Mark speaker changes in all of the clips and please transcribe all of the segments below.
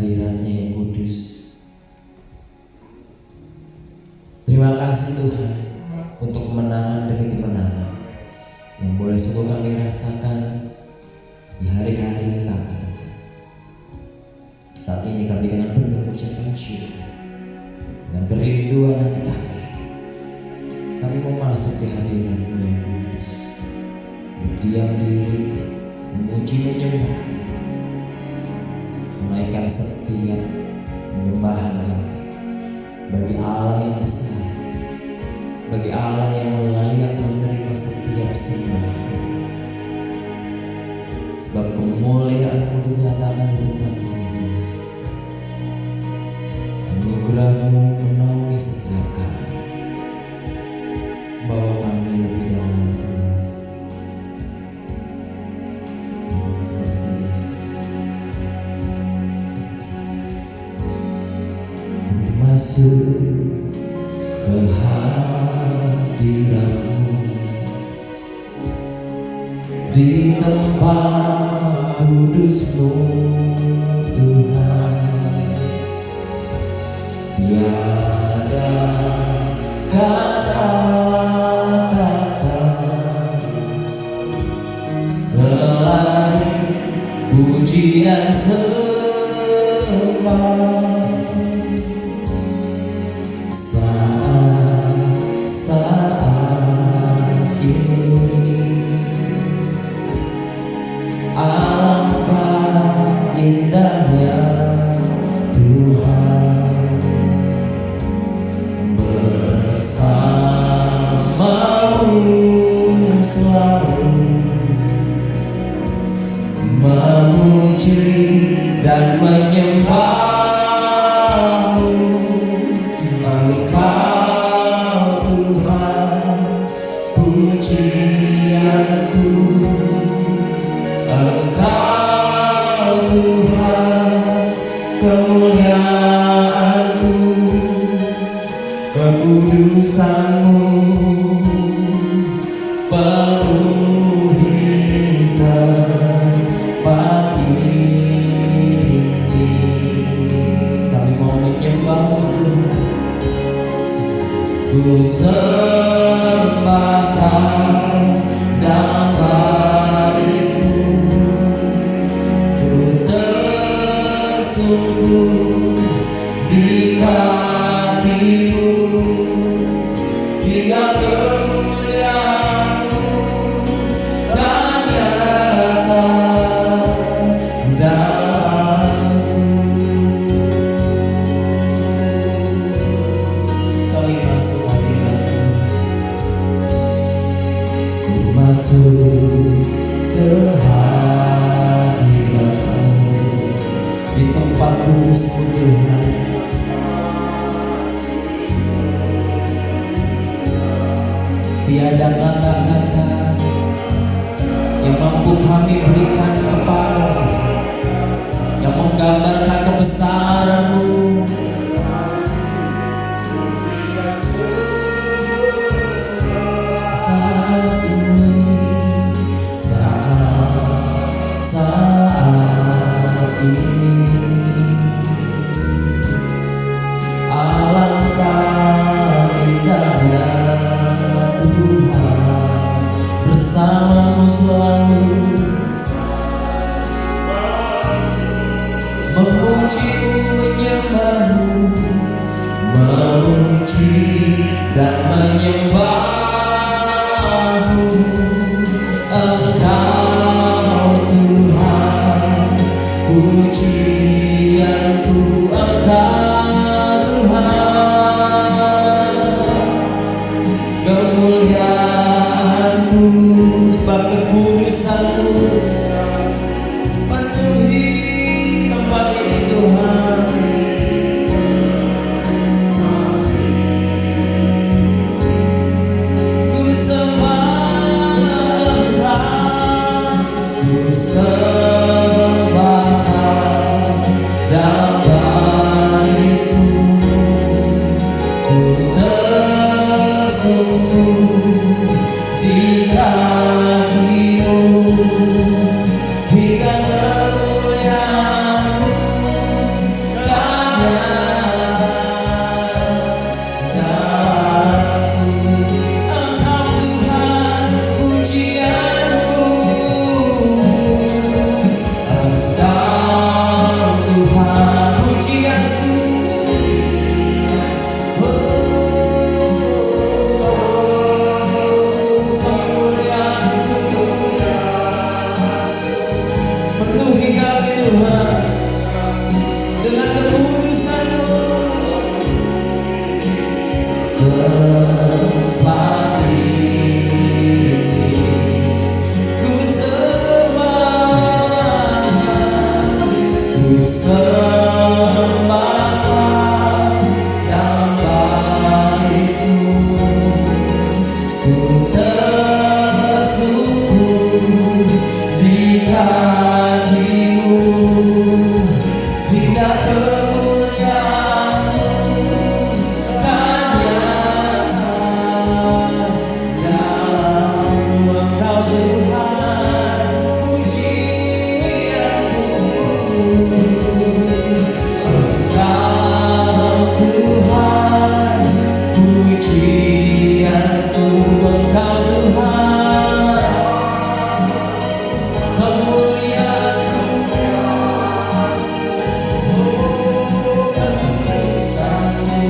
Speaker 1: hadirat-Nya yang kudus. Terima kasih Tuhan untuk kemenangan demi kemenangan yang boleh sungguh kami rasakan di hari-hari kami. Saat ini kami dengan penuh ucapan syukur, dengan kerinduan hati kami mau masuk di hadirat-Mu yang kudus, berdiam diri, memuji menyembah, menaikkan setiap penyembahan kami bagi Allah yang besar, bagi Allah yang layak menerima setiap sembah. Sebab kemuliaan-Mu dinyatakan di tempat ini. Anugerah-Mu menaungi setiap kami. Bawa kami lebih dalam Tuhan. Terima kasih Yesus. Ku masuk ke hadirat-Mu di tempat kudus-Mu Tuhan. Tiada kata-kata selain puji dan sembah. Saat ini alangkah indahnya Tuhan bersama-Mu selalu memuji dan menyembah-Mu. Engkau Tuhan pujianku, Engkau Tuhan kemuliaan-Mu, kekudusan-Mu penuhi tempat ini. Kami mau menyembah-Mu Tuhan. Ku sembahkan dalam baik-Mu, ku tersungkur di kaki-Mu, hingga kemuliaan-Mu kan nyata dalamku. Kami masuk hadirat-Mu, ku masuk ke hadirat-Mu di tempat kudus-Mu Tuhan. Tiada kata-kata yang mampu kami berikan kepada-Mu, yang menggambarkan kebesaran-Mu. Saat ini, saat ini alangkah indahnya Tuhan bersama-Mu selalu memuji-Mu, menyembah-Mu, memuji dan menyembah-Mu. Engkau Tuhan pujianku, Engkau Tuhan kemuliaan-Ku, sebab kekudusan-Mu penuhi tempat ini Tuhan. Ku sembahkan dalam baik-Mu, ku tersungkur di kaki-Mu, hingga kemuliaan-Mu Penuhi kami Tuhan dengan kekudusan-Mu. Tempat ini ku sembahkan, ku sembahkan dalam bait-Mu. Ku tersungkur di kaki-Mu hingga kemuliaan-Mu kan nyata dalamku. Engkau Tuhan pujianku, Engkau Tuhan pujianku, Engkau Tuhan kemuliaanku. Oh, kekudusan-Mu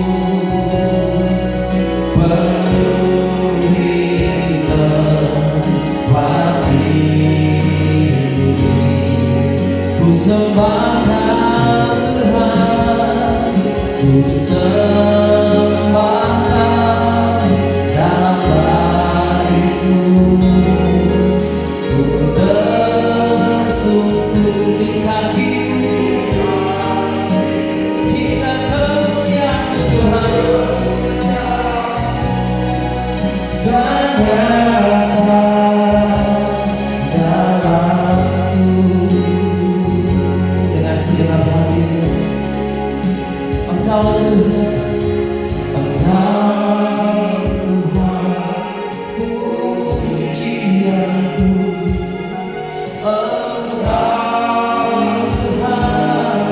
Speaker 1: penuhi tempat ini. Ku sembahkan Tuhan, ku sembahkan dalam bait-Mu. Ku tersungkur di kaki-Mu hingga kemuliaan-Mu Tuhan kan nyata dalamku. Dengan segenap hati Engkau Tuhan, Engkau Tuhan pujianku, Engkau Tuhan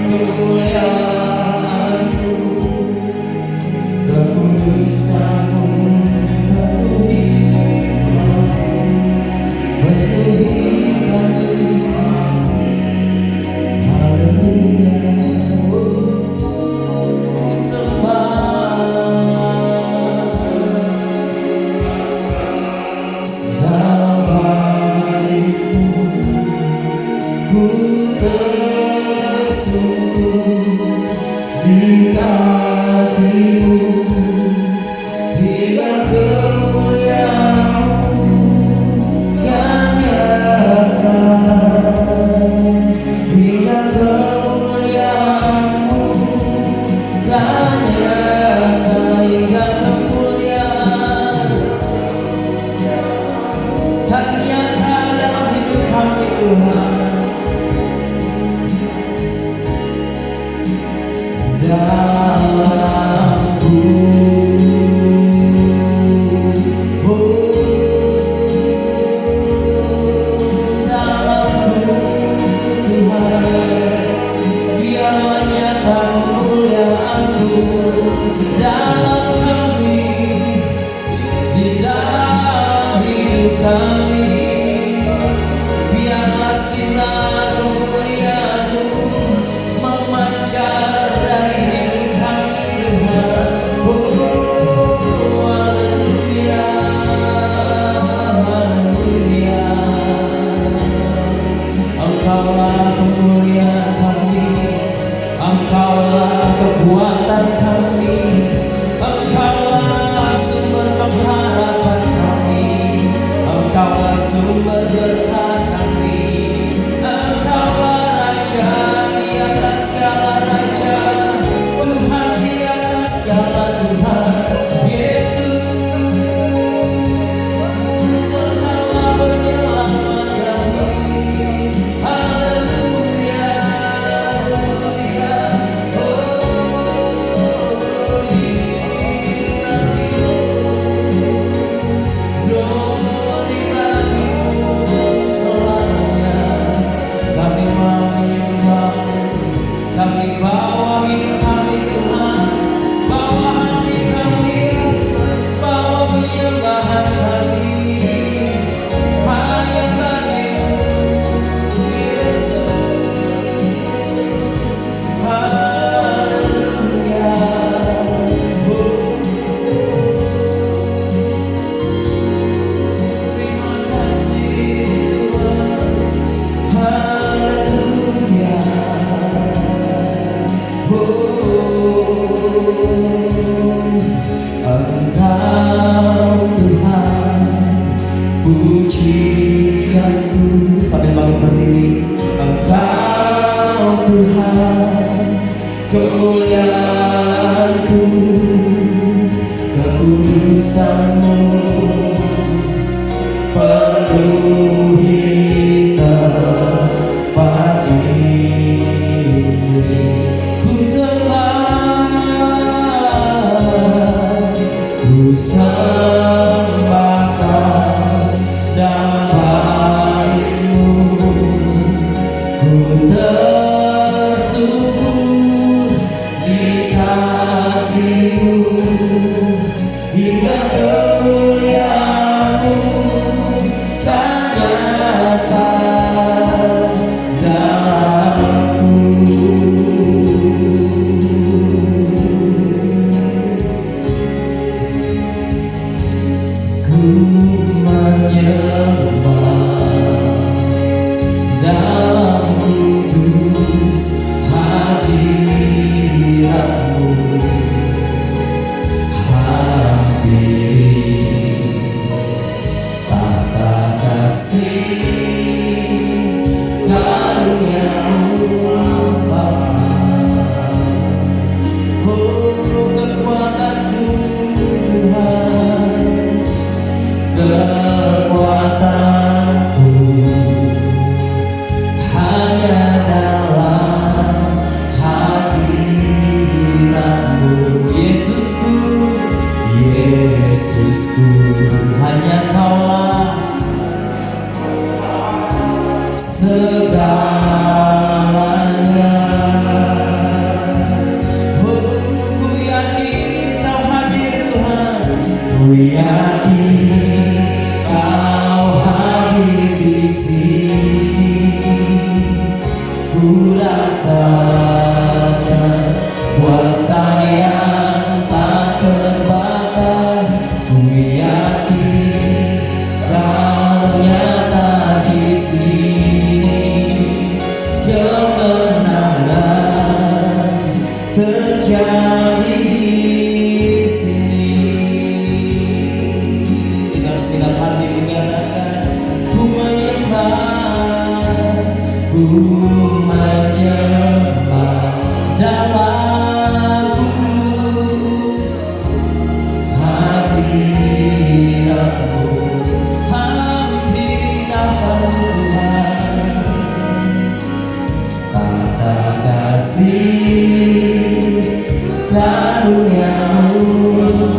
Speaker 1: kemuliaan-Mu. Kekudusan-Mu penuhi kami. Haleluya. Dalam bait-Mu ku tersungkur di kaki-Mu hingga kemuliaan-Mu yang nyata, hingga kemuliaan-Mu yang nyata, hingga kemuliaan yang nyata dalam hidup kami Tuhan. Dalamku, dalamku Tuhan, biarlah nyata kemuliaan-Mu dalam kami, di dalam hidup kami. Biarlah sinar kemuliaan-Mu memancar dari hidup kami Tuhan. Oh, haleluya, haleluya. Engkaulah kemuliaan kami, Engkaulah kekuatan kami, Engkaulah sumber pengharapan kami, Engkaulah sumber berkat kami, Engkaulah Raja di atas segala raja, Tuhan di atas segala Tuhan. Yesus, Engkaulah penyelamat kami. Haleluya. dalam kudus hadiratmu. Hampiri tahta kasih karunia-Mu Bapa. Oh, kekuatanku Tuhan, kekuatanku hanya dalam hadirat-Mu. Yesusku, Yesusku, hanya Kaulah segalanya. Oh, ku yakin Kau hadir Tuhan, ku yakin Kau hadir di sini. Ku rasakan kuasa yang tak terbatas. Ku yakin Kau nyata di sini. Kemenangan terjadi di sini. Dengan segenap hati menyatakan, ku menyembah, ku menyembah dalam kudus hadirat-Mu. Hampiri tahta-Mu Tuhan, tahta kasih karunia-Mu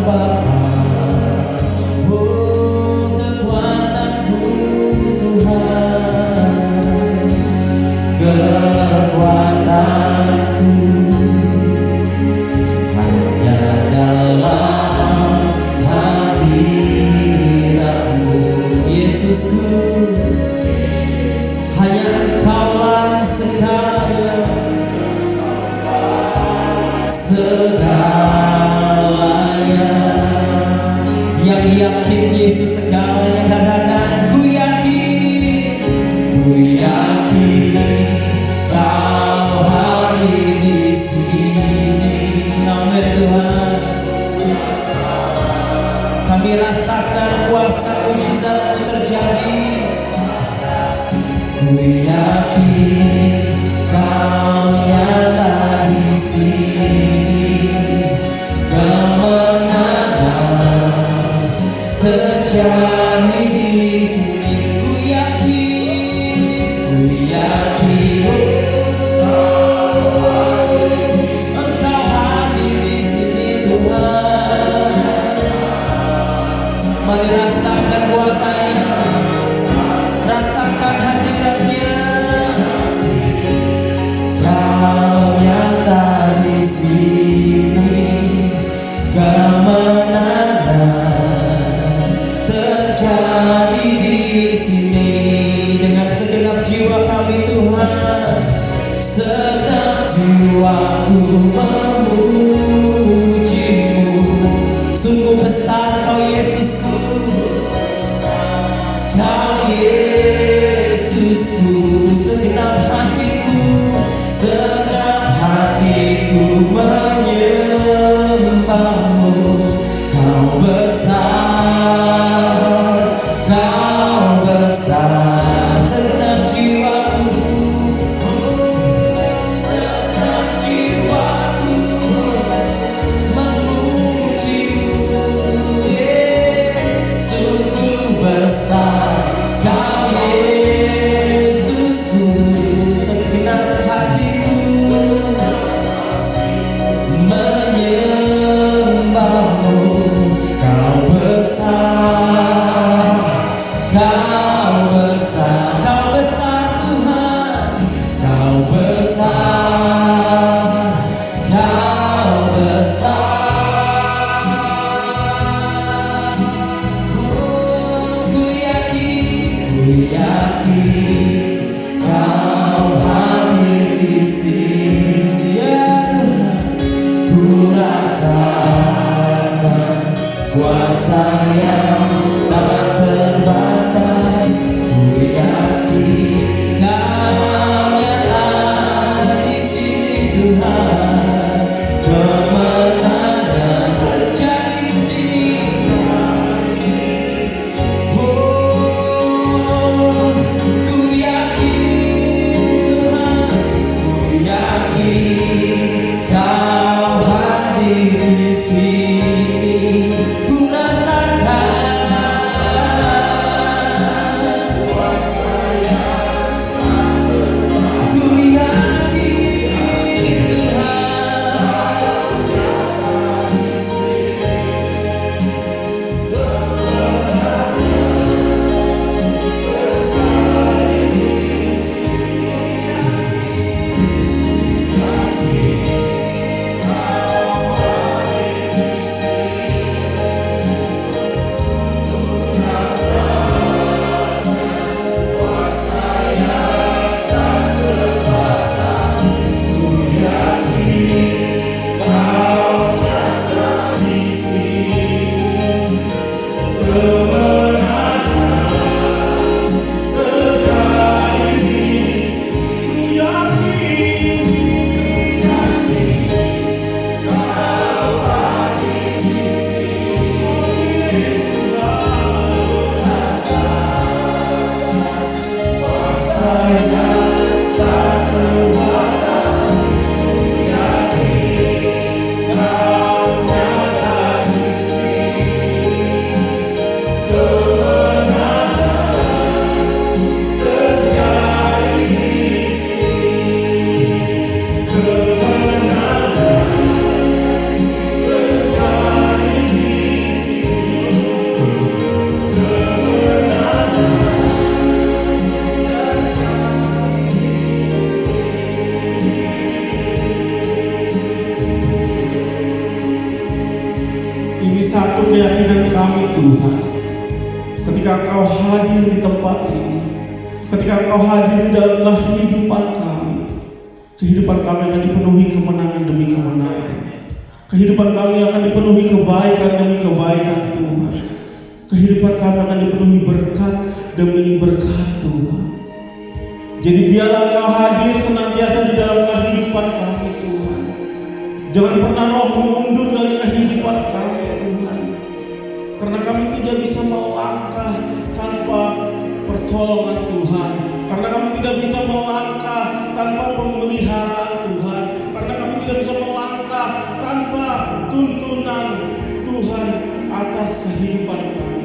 Speaker 1: Bapa. Oh, kekuatanku Tuhan, kekuatanku hanya dalam hadirat-Mu. Yesusku, hanya Engkaulah segalanya, segalanya. Yang yakin Yesus segalanya, katakan, ku yakin, ku yakin Kau hadir di sini. Amin Tuhan. Kami rasakan kuasa mujizat-Mu terjadi. Ku yakin Kau nyata di sini. Kemenangan terjadi di sini. Ku yakin, ku yakin Engkau hadir di sini Tuhan. Mari rasakan kuasa-Nya, rasakan hadirat-Nya. Kau nyata di sini. Kemenangan terjadi di sini. Dengan segenap jiwa kami Tuhan, segenap jiwaku memuji-Mu. Sungguh besar Kau Yesusku, Kau Yesusku. Segenap hatiku menyembah-Mu. Kau besar, Kau besar. Segenap jiwaku, segenap jiwaku
Speaker 2: Ini satu keyakinan kami Tuhan. Ketika Engkau hadir di tempat ini, ketika Engkau hadir di dalam kehidupan kami, kehidupan kami akan dipenuhi kemenangan demi kemenangan. Kehidupan kami akan dipenuhi kebaikan demi kebaikan Tuhan. Kehidupan kami akan dipenuhi berkat demi berkat Tuhan. Jadi biarlah Engkau hadir senantiasa di dalam kehidupan kami Tuhan. Jangan pernah Roh mundur dari kehidupan kami Tuhan. Karena kami tidak bisa melangkah tanpa pertolongan Tuhan. Karena kami tidak bisa melangkah tanpa pemeliharaan Tuhan. Karena kami tidak bisa melangkah tanpa tuntunan Tuhan atas kehidupan kami.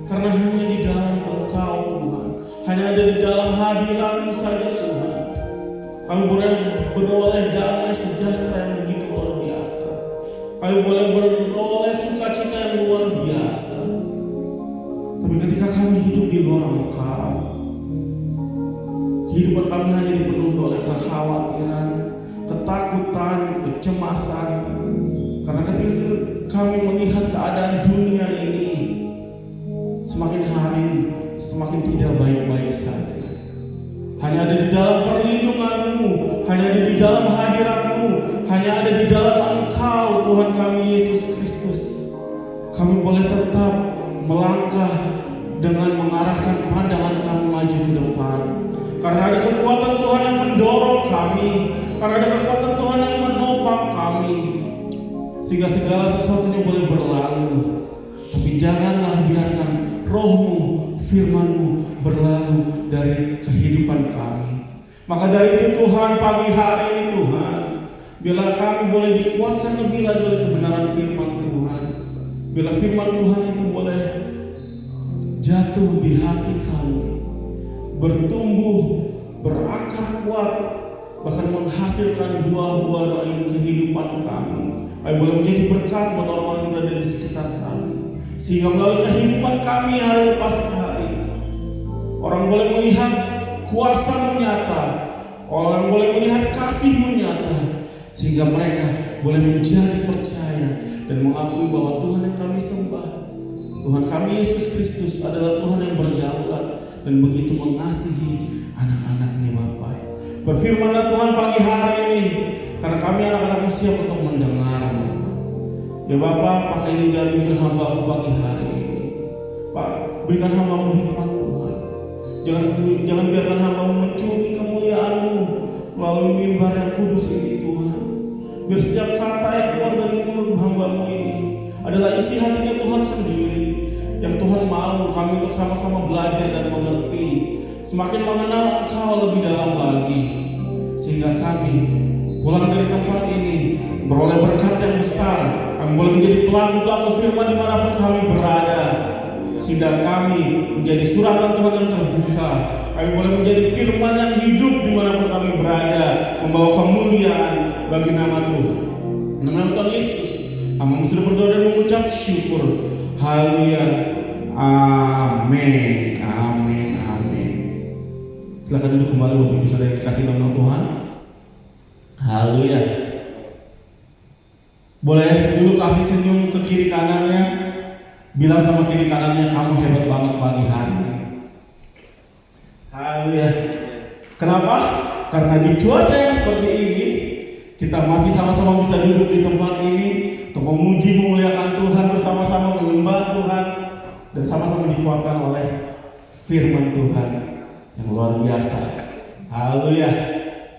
Speaker 2: Karena hanya di dalam Engkau Tuhan, hanya ada di dalam hadirat-Mu saja Tuhan, kami boleh beroleh damai sejahtera yang begitu luar biasa. Kami boleh beroleh sukacita yang luar biasa. Tapi ketika kami hidup di luar Engkau, kehidupan kami hanya dipenuhi oleh kekhawatiran, ketakutan, kecemasan. Karena ketika kami melihat keadaan dunia ini semakin hari semakin tidak baik-baik saja. Hanya ada di dalam perlindungan-Mu, hanya ada di dalam hadirat-Mu, hanya ada di dalam Engkau Tuhan kami Yesus Kristus. Kami boleh tetap melangkah dengan mengarahkan pandangan kami maju ke depan. Karena ada kekuatan Tuhan yang mendorong kami, karena ada kekuatan Tuhan yang menopang kami, sehingga segala sesuatunya boleh berlalu. Tapi janganlah biarkan Roh-Mu, firman-Mu berlalu dari kehidupan kami. Maka dari itu Tuhan, pagi hari ini Tuhan, biarlah kami boleh dikuatkan lebih lagi oleh kebenaran firman Tuhan. Biarlah firman Tuhan itu boleh jatuh di hati kami, bertumbuh, berakar kuat, bahkan menghasilkan buah-buah dalam kehidupan kami. Kami boleh menjadi berkat buat orang-orang yang berada di sekitar kami, sehingga melalui kehidupan kami hari lepas hari, orang boleh melihat kuasa-Mu nyata, orang boleh melihat kasih-Mu nyata, sehingga mereka boleh menjadi percaya dan mengakui bahwa Tuhan yang kami sembah, Tuhan kami Yesus Kristus adalah Tuhan yang berdaulat dan begitu mengasihi anak-anak-Nya Bapa. Berfirmanlah Tuhan pagi hari ini, karena kami anak-anak-Mu siap untuk mendengar. Ya Bapa, pakai lidah bibir hamba-Mu pagi hari ini. Pak, berikan hamba-Mu hikmat Tuhan. Jangan biarkan hamba-Mu mencuri kemuliaan-Mu melalui mimbar yang kudus ini Tuhan. Biar setiap kata yang keluar dari mulut hamba-Mu ini adalah isi hatinya Tuhan sendiri, yang Tuhan mau kami untuk sama-sama belajar dan mengerti, semakin mengenal Engkau lebih dalam lagi, sehingga kami pulang dari tempat ini beroleh berkat yang besar. Kami boleh menjadi pelaku-pelaku firman dimanapun kami berada, sehingga kami menjadi suratan Tuhan yang terbuka. Kami boleh menjadi firman yang hidup dimanapun kami berada, membawa kemuliaan bagi nama Tuhan. Nama Tuhan Yesus, kami sudah berdoa dan mengucap syukur. Haleluya. Amin. Amin. Amin. Silakan duduk kembali Bapak Ibu Saudara yang dikasihi dalam nama Tuhan. Haleluya. Boleh dulu kasih senyum ke kiri kanannya, bilang sama kiri kanannya, kamu hebat banget pagi hari. Haleluya. Kenapa? Karena di cuaca yang seperti ini, kita masih sama-sama bisa duduk di tempat ini untuk memuji, memuliakan Tuhan, bersama-sama menyembah Tuhan, dan sama-sama dikuatkan oleh firman Tuhan yang luar biasa. Haleluya.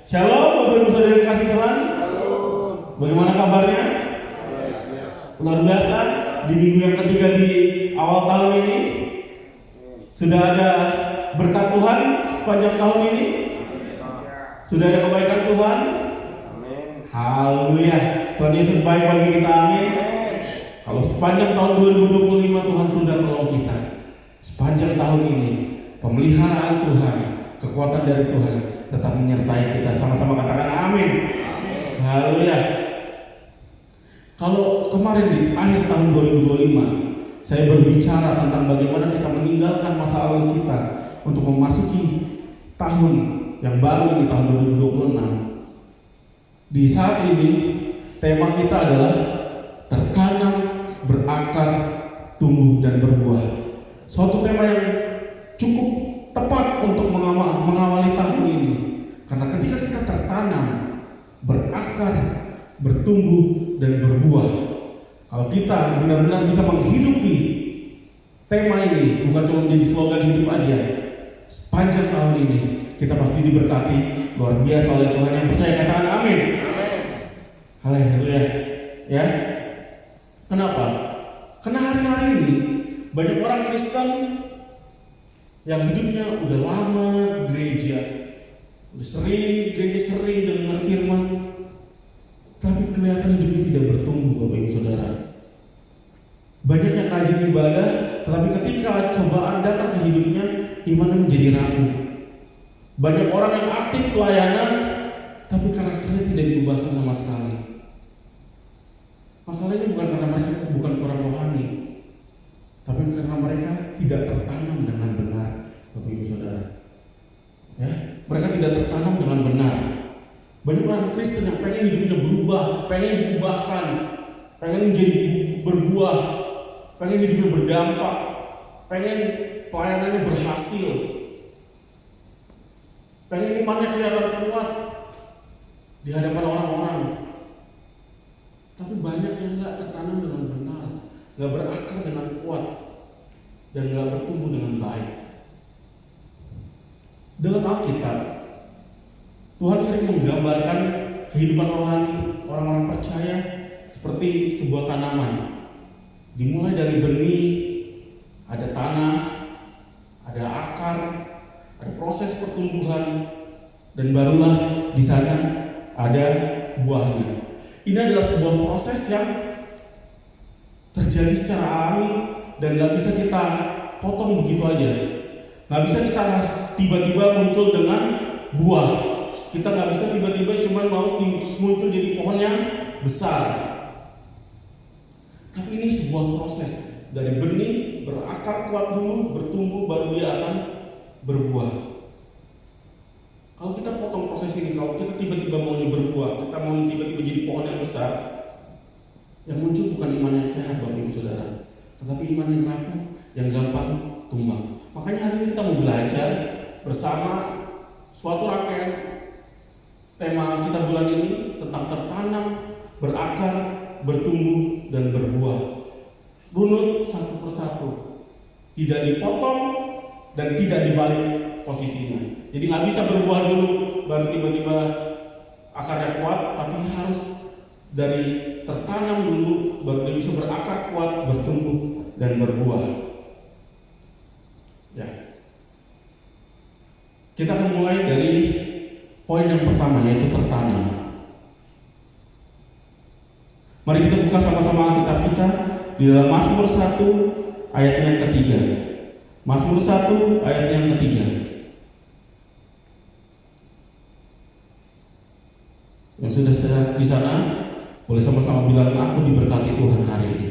Speaker 2: Shalom Bapak Ibu Saudara yang kasih Tuhan. Bagaimana kabarnya? Luar biasa. Di minggu yang ketiga di awal tahun ini sudah ada berkat Tuhan sepanjang tahun ini? Sudah ada kebaikan Tuhan? Haleluya. Tuhan Yesus baik bagi kita, amin. Kalau sepanjang tahun 2025 Tuhan sudah tolong kita, sepanjang tahun ini pemeliharaan Tuhan, kekuatan dari Tuhan tetap menyertai kita. Sama-sama katakan amin. Haleluya. Kalau kemarin di akhir tahun 2025 saya berbicara tentang bagaimana kita meninggalkan masa lalu kita untuk memasuki tahun yang baru di tahun 2026. Di saat ini tema kita adalah tertanam, berakar, tumbuh dan berbuah. Suatu tema yang cukup tepat untuk mengawali tahun ini. Karena ketika kita tertanam, berakar, bertumbuh dan berbuah, kalau kita benar-benar bisa menghidupi tema ini, bukan cuma menjadi slogan hidup aja, sepanjang tahun ini kita pasti diberkati luar biasa oleh Tuhan. Yang percaya katakan amin. Haleluya. Ya. Kenapa? Karena hari-hari ini banyak orang Kristen yang hidupnya udah lama gereja, udah gereja sering dengar firman, tapi kelihatan hidupnya tidak bertumbuh, Bapak Ibu Saudara. Banyak yang rajin ibadah, tetapi ketika cobaan datang ke hidupnya, imannya menjadi rapuh. Banyak orang yang aktif pelayanan, tapi karakternya tidak diubahkan sama sekali. Masalahnya bukan karena mereka bukan orang rohani, tapi karena mereka tidak tertanam dengan benar, Bapak Ibu Saudara. Ya, mereka tidak tertanam dengan benar. Banyak orang Kristen yang pengen hidupnya berubah, pengen diubahkan, pengen menjadi berbuah, pengen hidupnya berdampak, pengen pelayanannya berhasil, pengen imannya kelihatan kuat di hadapan orang-orang. Tapi banyak yang gak tertanam dengan benar, gak berakar dengan kuat, dan gak bertumbuh dengan baik. Dalam Alkitab, Tuhan sering menggambarkan kehidupan rohani orang-orang percaya seperti sebuah tanaman. Dimulai dari benih, ada tanah, ada akar, ada proses pertumbuhan, dan barulah di sana ada buahnya. Ini adalah sebuah proses yang terjadi secara alami dan gak bisa kita potong begitu aja. Gak bisa kita tiba-tiba muncul dengan buah. Kita gak bisa tiba-tiba cuma mau muncul jadi pohon yang besar. Tapi ini sebuah proses. Dari benih berakar kuat dulu, bertumbuh, baru dia akan berbuah. Kalau kita potong proses ini, kalau kita tiba-tiba maunya berbuah, kita mau tiba-tiba jadi pohon yang besar, yang muncul bukan iman yang sehat, Bapak Ibu Saudara, tetapi iman yang rapuh, yang gampang tumbang. Makanya hari ini kita mau belajar bersama suatu rangkaian tema kita bulan ini tentang tertanam, berakar, bertumbuh, dan berbuah. Runut satu persatu, tidak dipotong dan tidak dibalik posisinya. Jadi nggak bisa berbuah dulu baru tiba-tiba akarnya kuat, tapi harus dari tertanam dulu baru dia bisa berakar kuat, bertumbuh dan berbuah. Ya. Kita akan mulai dari poin yang pertama, yaitu tertanam. Mari kita buka sama-sama Alkitab kita di dalam Mazmur 1 ayat yang ketiga. Mazmur 1 ayat yang ketiga. Yang sudah di sana boleh sama-sama bilang, aku diberkati Tuhan hari ini.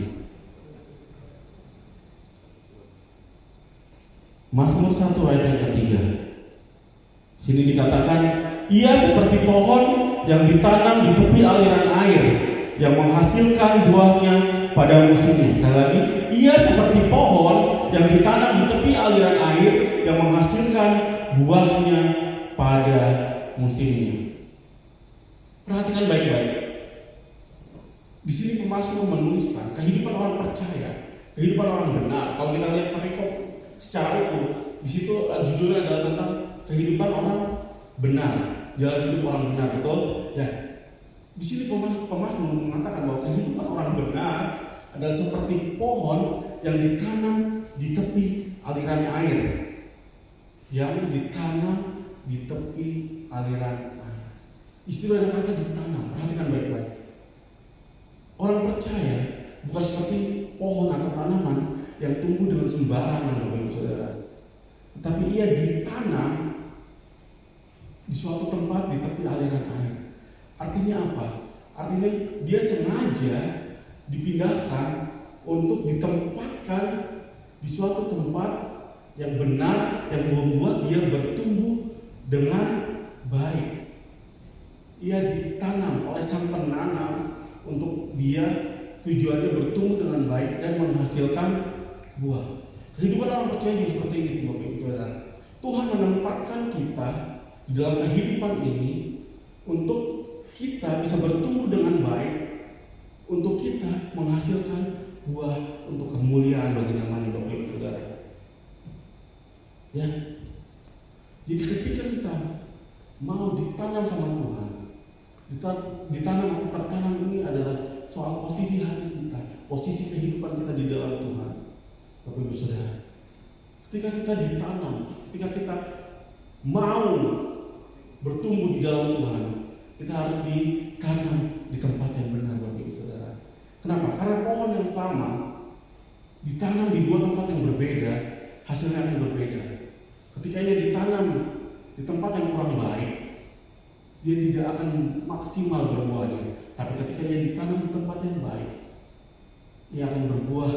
Speaker 2: Mazmur 1 ayat yang ketiga. Sini dikatakan, ia seperti pohon yang ditanam di tepi aliran air, yang menghasilkan buahnya pada musimnya. Sekali lagi, ia seperti pohon yang ditanam di tepi aliran air, yang menghasilkan buahnya pada musimnya. Perhatikan baik-baik. Di sini pemazmur menuliskan kehidupan orang percaya, kehidupan orang benar. Kalau kita lihat perikop secara utuh, di situ judulnya adalah tentang kehidupan orang benar, jalan hidup orang benar, betul? Ya. Di sini pemazmur mengatakan bahwa kehidupan orang benar adalah seperti pohon yang ditanam di tepi aliran air, yang ditanam di tepi aliran air. Istilah kata ditanam, perhatikan baik-baik. Orang percaya bukan seperti pohon atau tanaman yang tumbuh dengan sembarangan, Bapak Ibu Saudara. Tetapi ia ditanam di suatu tempat di tepi aliran air. Artinya apa? Artinya dia sengaja dipindahkan untuk ditempatkan di suatu tempat yang benar, yang membuat dia bertumbuh dengan baik. Ia ditanam oleh sang penanam untuk dia tujuannya bertumbuh dengan baik dan menghasilkan buah. Kehidupan orang percaya juga seperti itu, Bapak Ibu Saudara. Tuhan menempatkan kita di dalam kehidupan ini untuk kita bisa bertumbuh dengan baik, untuk kita menghasilkan buah untuk kemuliaan bagi nama-Nya, Bapak Ibu Saudara. Ya. Jadi ketika kita mau ditanam sama Tuhan, ditanam atau tertanam ini adalah soal posisi hati kita, posisi kehidupan kita di dalam Tuhan, Bapak Ibu Saudara. Ketika kita ditanam, ketika kita mau bertumbuh di dalam Tuhan, kita harus ditanam di tempat yang benar, Bapak Ibu Saudara. Kenapa? Karena pohon yang sama ditanam di dua tempat yang berbeda, hasilnya akan berbeda. Ketika ia ditanam di tempat yang kurang baik, dia tidak akan maksimal berbuahnya. Tapi ketika ia ditanam di tempat yang baik, ia akan berbuah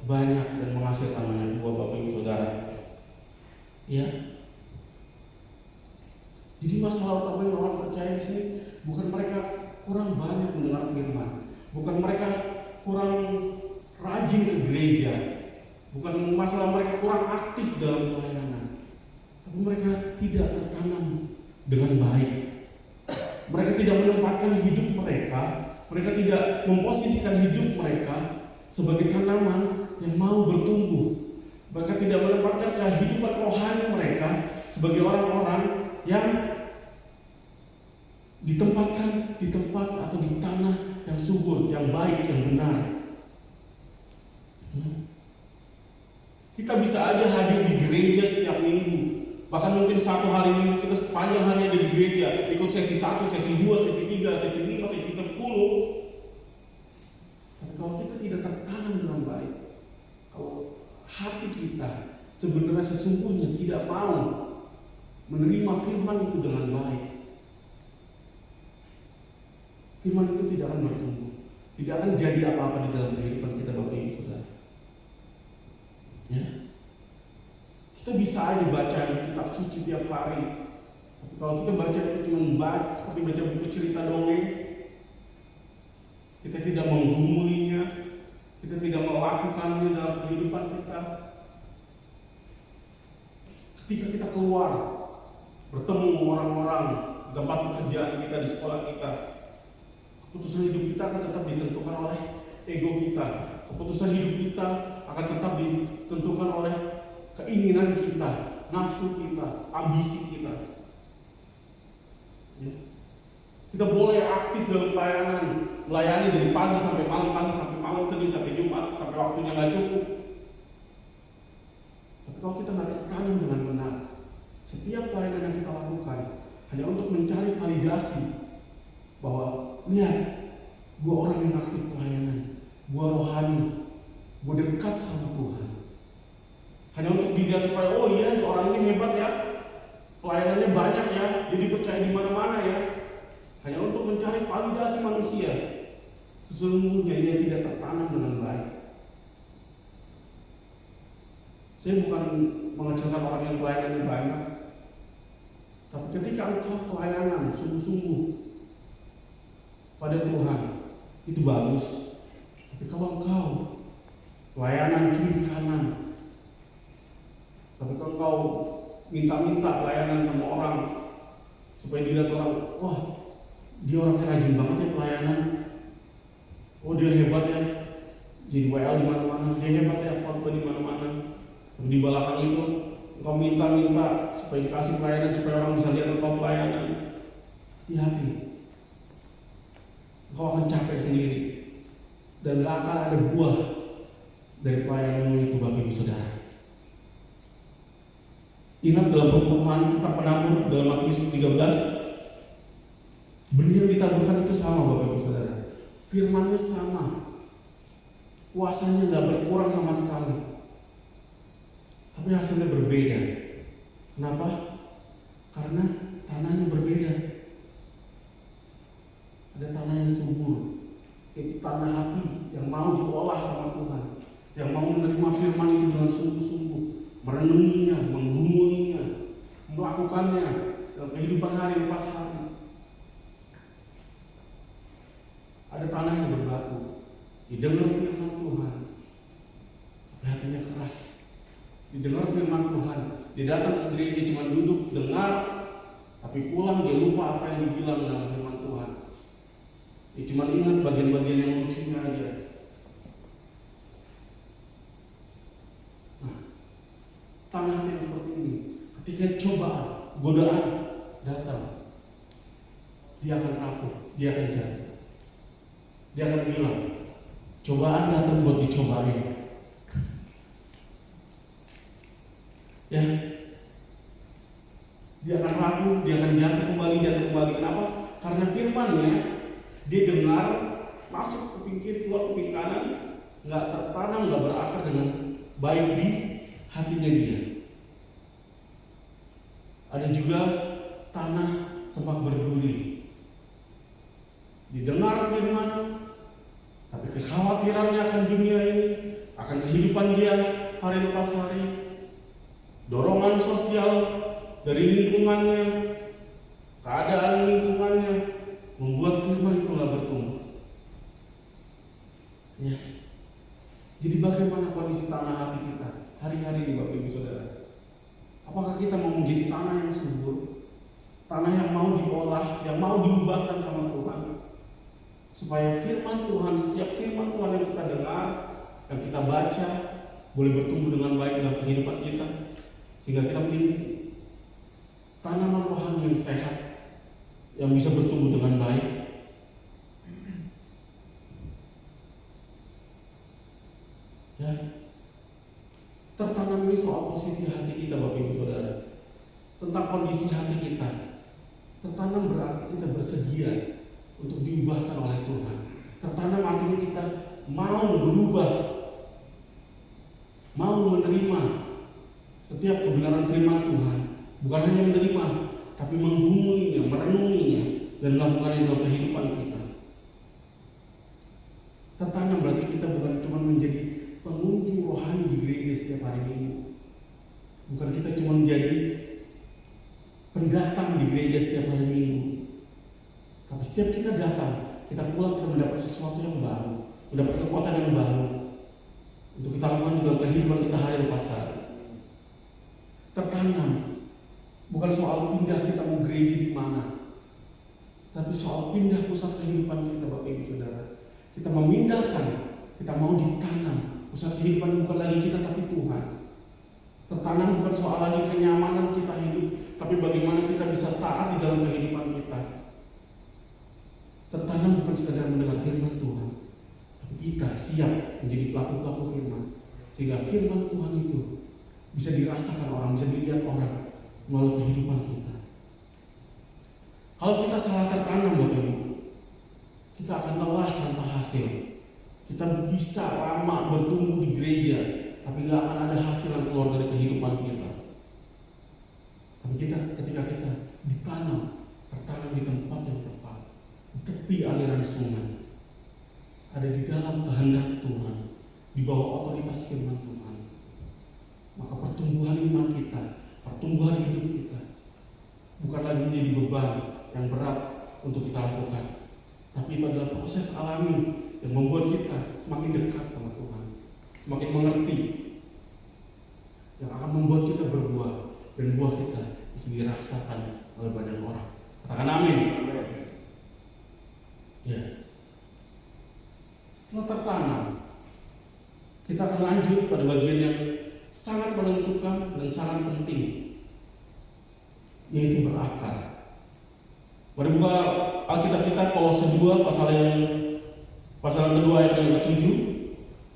Speaker 2: banyak dan menghasilkan banyak buah, Bapak Ibu Saudara. Ya. Jadi masalah utamanya orang percaya di sini bukan mereka kurang banyak mendengar firman, bukan mereka kurang rajin ke gereja, bukan masalah mereka kurang aktif dalam pelayanan, tapi mereka tidak tertanam dengan baik. Mereka tidak menempatkan hidup mereka tidak memposisikan hidup mereka sebagai tanaman yang mau bertumbuh. Mereka tidak menempatkan kehidupan rohani mereka sebagai orang-orang yang ditempatkan di tempat atau di tanah yang subur, yang baik, yang benar. Kita bisa aja hadir di gereja setiap minggu. Bahkan mungkin satu hari minggu kita sepanjang hari ada di gereja, ikut sesi 1, sesi 2, sesi 3, sesi 5, sesi 10. Tapi kalau kita tidak tertanam dengan baik, kalau hati kita sebenarnya sesungguhnya tidak mau menerima firman itu dengan baik, firman itu tidak akan bertumbuh, tidak akan jadi apa-apa di dalam kehidupan kita, Bapak Ibu Saudara. Ya. Kita bisa aja baca kitab suci tiap hari, tapi kalau kita baca itu cuma seperti baca buku cerita dongeng, kita tidak menggumulinya, kita tidak melakukannya dalam kehidupan kita. Ketika kita keluar, bertemu orang-orang di tempat pekerjaan kita, di sekolah kita, keputusan hidup kita akan tetap ditentukan oleh ego kita. Keputusan hidup kita akan tetap ditentukan oleh keinginan kita, nafsu kita, ambisi kita. Ya. Kita boleh aktif dalam pelayanan, melayani dari pagi sampai malam, Senin sampai Jumat, sampai waktunya nggak cukup. Tapi kalau kita nggak tertanam dengan benar, setiap pelayanan yang kita lakukan hanya untuk mencari validasi bahwa lihat, gue orang yang aktif pelayanan, gue rohani, gue dekat sama Tuhan. Hanya untuk dilihat supaya oh iya orang ini hebat ya, pelayanannya banyak ya, jadi percaya di mana-mana ya. Hanya untuk mencari validasi manusia. Sesungguhnya dia tidak tertanam dengan baik. Saya bukan mengecilkan orang yang pelayanannya banyak, tapi ketika engkau pelayanan sungguh-sungguh pada Tuhan, itu bagus. Tapi kalau engkau pelayanan kiri kanan, tapi kalau kau minta-minta pelayanan sama orang supaya dilihat orang, wah dia orangnya rajin banget ya pelayanan, oh dia hebat ya, jadi WL di mana-mana, dia hebat ya khotbah di mana-mana. Tapi di belakang itu kau minta-minta supaya dikasih pelayanan, supaya orang bisa lihat engkau pelayanan. Hati-hati, kau akan capek sendiri dan gak akan ada buah dari pelayananmu itu, Bapak Ibu Saudara. Ingat dalam perumpamaan tentang penabur dalam Matius 13, benih yang ditaburkan itu sama Bapak Ibu Saudara. Firman-Nya sama, kuasanya nggak berkurang sama sekali, tapi hasilnya berbeda. Kenapa? Karena tanahnya berbeda. Ada tanah yang subur, yaitu tanah hati yang mau diolah sama Tuhan, yang mau menerima firman itu dengan sungguh-sungguh, merenunginya, menggumulinya, melakukannya dalam kehidupan hari lepas hari. Ada tanah yang berbatu, didengar firman Tuhan, tapi hatinya keras. Didengar firman Tuhan, dia datang ke gereja cuma duduk dengar, tapi pulang dia lupa apa yang dibilang dalam firman Tuhan. Dia cuma ingat bagian-bagian yang lucunya aja. Nah, tanah hati yang seperti ini, ketika cobaan, godaan datang, dia akan rapuh, dia akan jatuh. Dia akan bilang, cobaan datang buat dicobain. Ya, dia akan rapuh, dia akan jatuh kembali. Kenapa? Karena firman-Nya dia dengar, masuk ke pinggir, keluar ke pinggir kanan, nggak tertanam, nggak berakar dengan baik di hatinya dia. Ada juga tanah semak berduri. Didengar firman, tapi kekhawatirannya akan dunia ini, akan kehidupan dia hari lepas hari, dorongan sosial dari lingkungannya, keadaan lingkungannya, membuat firman itu nggak bertumbuh. Ya. Jadi bagaimana kondisi tanah hati kita hari-hari ini Bapak Ibu Saudara? Apakah kita mau menjadi tanah yang subur, tanah yang mau diolah, yang mau diubahkan sama Tuhan, supaya firman Tuhan, setiap firman Tuhan yang kita dengar, yang kita baca, boleh bertumbuh dengan baik dalam kehidupan kita, sehingga kita menjadi tanaman rohani yang sehat, yang bisa bertumbuh dengan baik. Ya, tertanam ini soal posisi hati kita Bapak Ibu Saudara, tentang kondisi hati kita. Tertanam berarti kita bersedia untuk diubahkan oleh Tuhan. Tertanam artinya kita mau berubah, mau menerima setiap kebenaran firman Tuhan. Bukan hanya menerima, tapi menggumulinya, merenunginya, dan melakukannya dalam kehidupan kita. Tertanam berarti kita bukan cuma menjadi pengunjung rohani di gereja setiap hari Minggu. Bukan kita cuma menjadi pendatang di gereja setiap hari Minggu. Tapi setiap kita datang, kita pulang, kita mendapat sesuatu yang baru, mendapat kekuatan yang baru untuk kita lakukan dalam kehidupan kita hari lepas hari. Tertanam bukan soal pindah kita mau gereja di mana, tapi soal pindah pusat kehidupan kita Bapak Ibu Saudara. Kita memindahkan, kita mau ditanam. Pusat kehidupan bukan lagi kita tapi Tuhan. Tertanam bukan soal lagi kenyamanan kita hidup, tapi bagaimana kita bisa taat di dalam kehidupan kita. Tertanam bukan sekadar mendengar firman Tuhan, tapi kita siap menjadi pelaku-pelaku firman, sehingga firman Tuhan itu bisa dirasakan orang, bisa dilihat orang melalui kehidupan kita. Kalau kita salah tertanam Bapak Ibu, kita akan lelah tanpa hasil. Kita bisa lama bertumbuh di gereja, tapi gak akan ada hasil yang keluar dari kehidupan kita. Tapi ketika kita ditanam, tertanam di tempat yang tepat, di tepi aliran sungai, ada di dalam kehendak Tuhan, di bawah otoritas firman Tuhan, maka pertumbuhan iman kita, pertumbuhan hidup kita bukan lagi menjadi beban yang berat untuk kita lakukan, tapi itu adalah proses alami yang membuat kita semakin dekat sama Tuhan, semakin mengerti, yang akan membuat kita berbuah, dan buah kita bisa dirasakan oleh banyak orang. Katakan amin. Ya. Setelah tertanam, kita akan lanjut pada bagian yang sangat menentukan dan sangat penting, yaitu berakar. Mari buka Alkitab kita Kolose 2 pasal yang kedua ayat yang ke-7.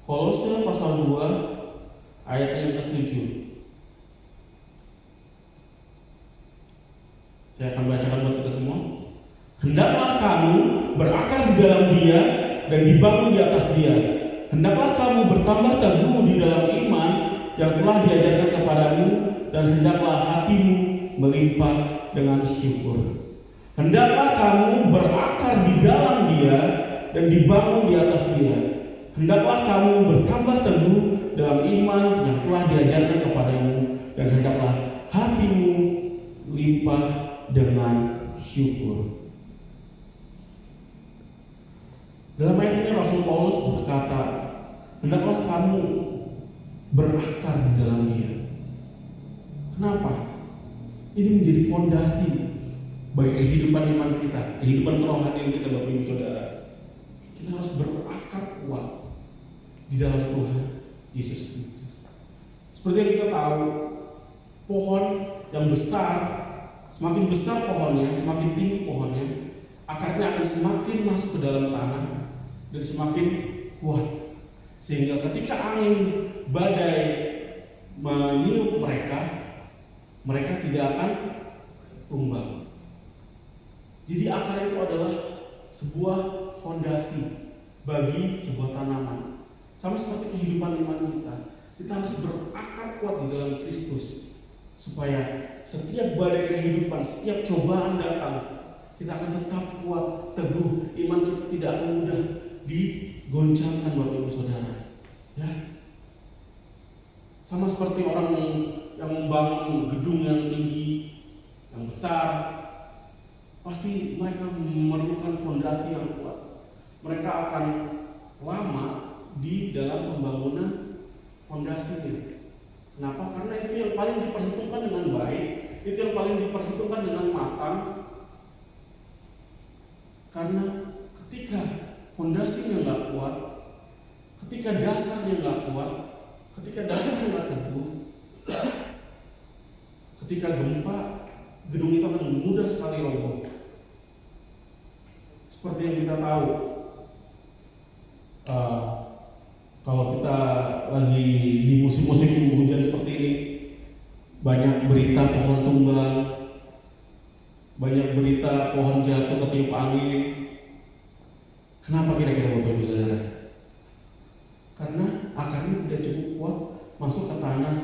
Speaker 2: Kolose pasal 2 ayat yang ke-7. Saya akan bacakan buat kita semua. Hendaklah kamu berakar di dalam Dia dan dibangun di atas Dia. Hendaklah kamu bertambah teguh di dalam iman yang telah diajarkan kepadamu, dan hendaklah hatimu melimpah dengan syukur. Hendaklah kamu berakar di dalam Dia dan dibangun di atas Dia. Hendaklah kamu bertambah teguh dalam iman yang telah diajarkan kepadamu, dan hendaklah hatimu limpah dengan syukur. Dalam ayat ini Rasul Paulus berkata, hendaklah kamu berakar di dalam Dia. Kenapa? Ini menjadi fondasi bagi kehidupan iman kita, kehidupan kerohanian kita, Bapak Ibu Saudara. Kita harus berakar kuat di dalam Tuhan Yesus Kristus. Seperti yang kita tahu, pohon yang besar, semakin besar pohonnya, semakin tinggi pohonnya, akarnya akan semakin masuk ke dalam tanah dan semakin kuat. Sehingga ketika angin badai meniup mereka tidak akan tumbang. Jadi akar itu adalah sebuah fondasi bagi sebuah tanaman. Sama seperti kehidupan iman kita. Kita harus berakar kuat di dalam Kristus, supaya setiap badai kehidupan, setiap cobaan datang, kita akan tetap kuat, teguh. Iman kita tidak akan mudah digoncangkan, Bapak Ibu Saudara. Ya. Sama seperti orang yang membangun gedung yang tinggi, yang besar, pasti mereka memerlukan fondasi yang kuat. Mereka akan lama di dalam pembangunan fondasinya. Kenapa? Karena itu yang paling diperhitungkan dengan baik, itu yang paling diperhitungkan dengan matang. Karena ketika fondasinya nggak kuat, ketika dasarnya nggak kuat, ketika dasarnya nggak teguh, ketika gempa, gedung itu akan mudah sekali roboh. Seperti yang kita tahu, kalau kita lagi di musim-musim hujan seperti ini, banyak berita pohon tumbang, banyak berita pohon jatuh ketiup angin. Kenapa kira-kira Bapak Ibu Saudara? Karena akarnya tidak cukup kuat masuk ke tanah.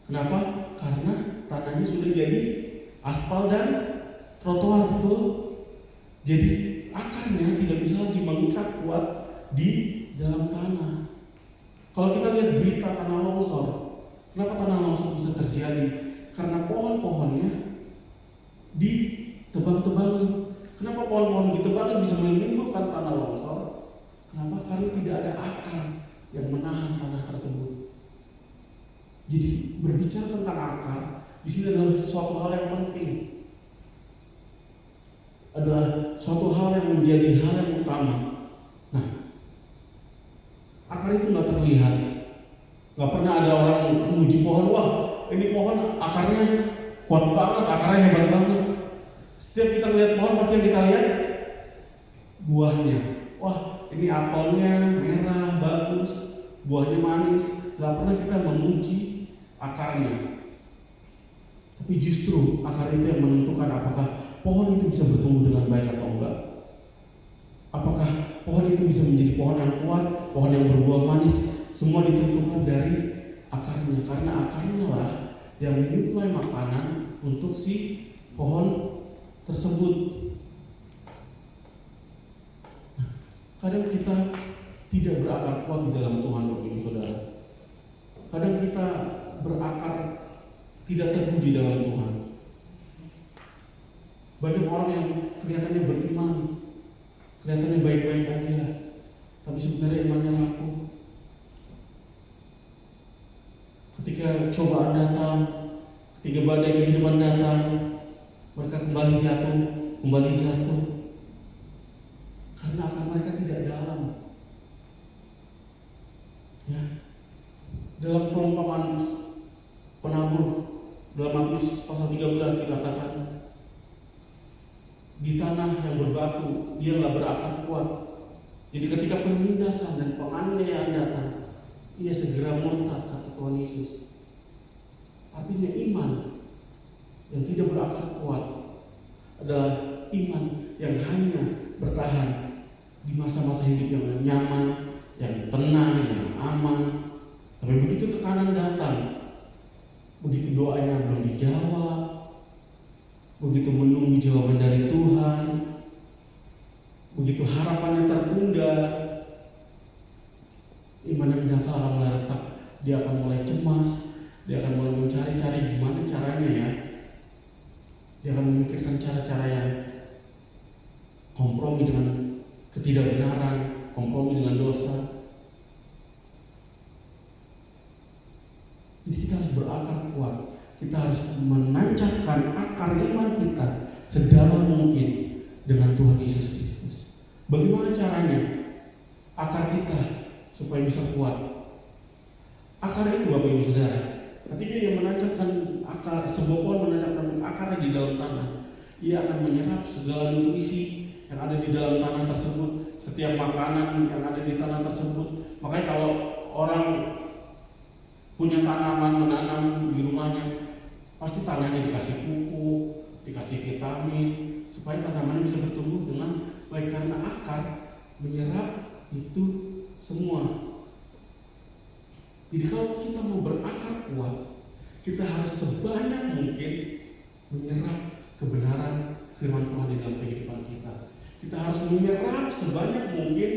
Speaker 2: Kenapa? Karena tanahnya sudah jadi aspal dan trotoar, betul. Jadi akarnya tidak bisa lagi mengikat kuat di dalam tanah. Kalau kita lihat berita tanah longsor, kenapa tanah longsor bisa terjadi? Karena pohon-pohonnya ditebang-tebangin. Kenapa pohon-pohon ditebangin bisa menimbulkan tanah longsor? Kenapa? Karena tidak ada akar yang menahan tanah tersebut. Jadi berbicara tentang akar, di sini adalah suatu hal yang penting. Adalah suatu hal yang menjadi hal yang utama. Nah, akar itu nggak terlihat. Nggak pernah ada orang memuji pohon, wah ini pohon akarnya kuat banget, akarnya hebat banget. Setiap kita lihat pohon pasti yang kita lihat buahnya. Wah ini apelnya merah, bagus, buahnya manis. Nggak pernah kita memuji akarnya. Tapi justru akar itu yang menentukan apakah pohon itu bisa bertumbuh dengan baik atau enggak. Apakah pohon itu bisa menjadi pohon yang kuat, pohon yang berbuah manis. Semua ditentukan dari akarnya. Karena akarnya lah yang menyuplai makanan untuk si pohon tersebut. Nah, kadang kita tidak berakar kuat di dalam Tuhan, Bapak Ibu Saudara. Kadang kita berakar tidak teguh di dalam Tuhan. Banyak orang yang kelihatannya beriman, kelihatannya baik-baik aja, tapi sebenarnya imannya rapuh. Ketika cobaan datang, ketika badai kehidupan datang, mereka kembali jatuh, karena akar mereka tidak dalam. Ya, dalam perumpamaan penabur dalam Matius pasal 13 dikatakan, di tanah yang berbatu dia nggak berakar kuat. Jadi ketika penindasan dan penganiayaan datang, ia segera murtad, kata Tuhan Yesus. Artinya iman yang tidak berakar kuat adalah iman yang hanya bertahan di masa-masa hidup yang nyaman, yang tenang, yang aman. Tapi begitu tekanan datang, begitu doanya belum dijawab, begitu menunggu jawaban dari Tuhan, begitu harapannya tertunda, iman yang dangkal akan mulai retak. Dia akan mulai cemas, dia akan mulai mencari-cari gimana caranya ya. Dia akan memikirkan cara-cara yang kompromi dengan ketidakbenaran, kompromi dengan dosa. Jadi kita harus berakar kuat. Kita harus menancapkan akar iman kita sedalam mungkin dengan Tuhan Yesus Kristus. Bagaimana caranya akar kita supaya bisa kuat? Akar itu Bapak Ibu Saudara, ketika ia menancapkan akar, sebuah pohon menancapkan akarnya di dalam tanah, ia akan menyerap segala nutrisi yang ada di dalam tanah tersebut, setiap makanan yang ada di tanah tersebut. Makanya kalau orang punya tanaman menanam di rumahnya, pasti tanahnya dikasih pupuk, dikasih vitamin, supaya tanamannya bisa bertumbuh dengan baik karena akar menyerap itu semua. Jadi kalau kita mau berakar kuat, kita harus sebanyak mungkin menyerap kebenaran firman Tuhan di dalam kehidupan kita. Kita harus menyerap sebanyak mungkin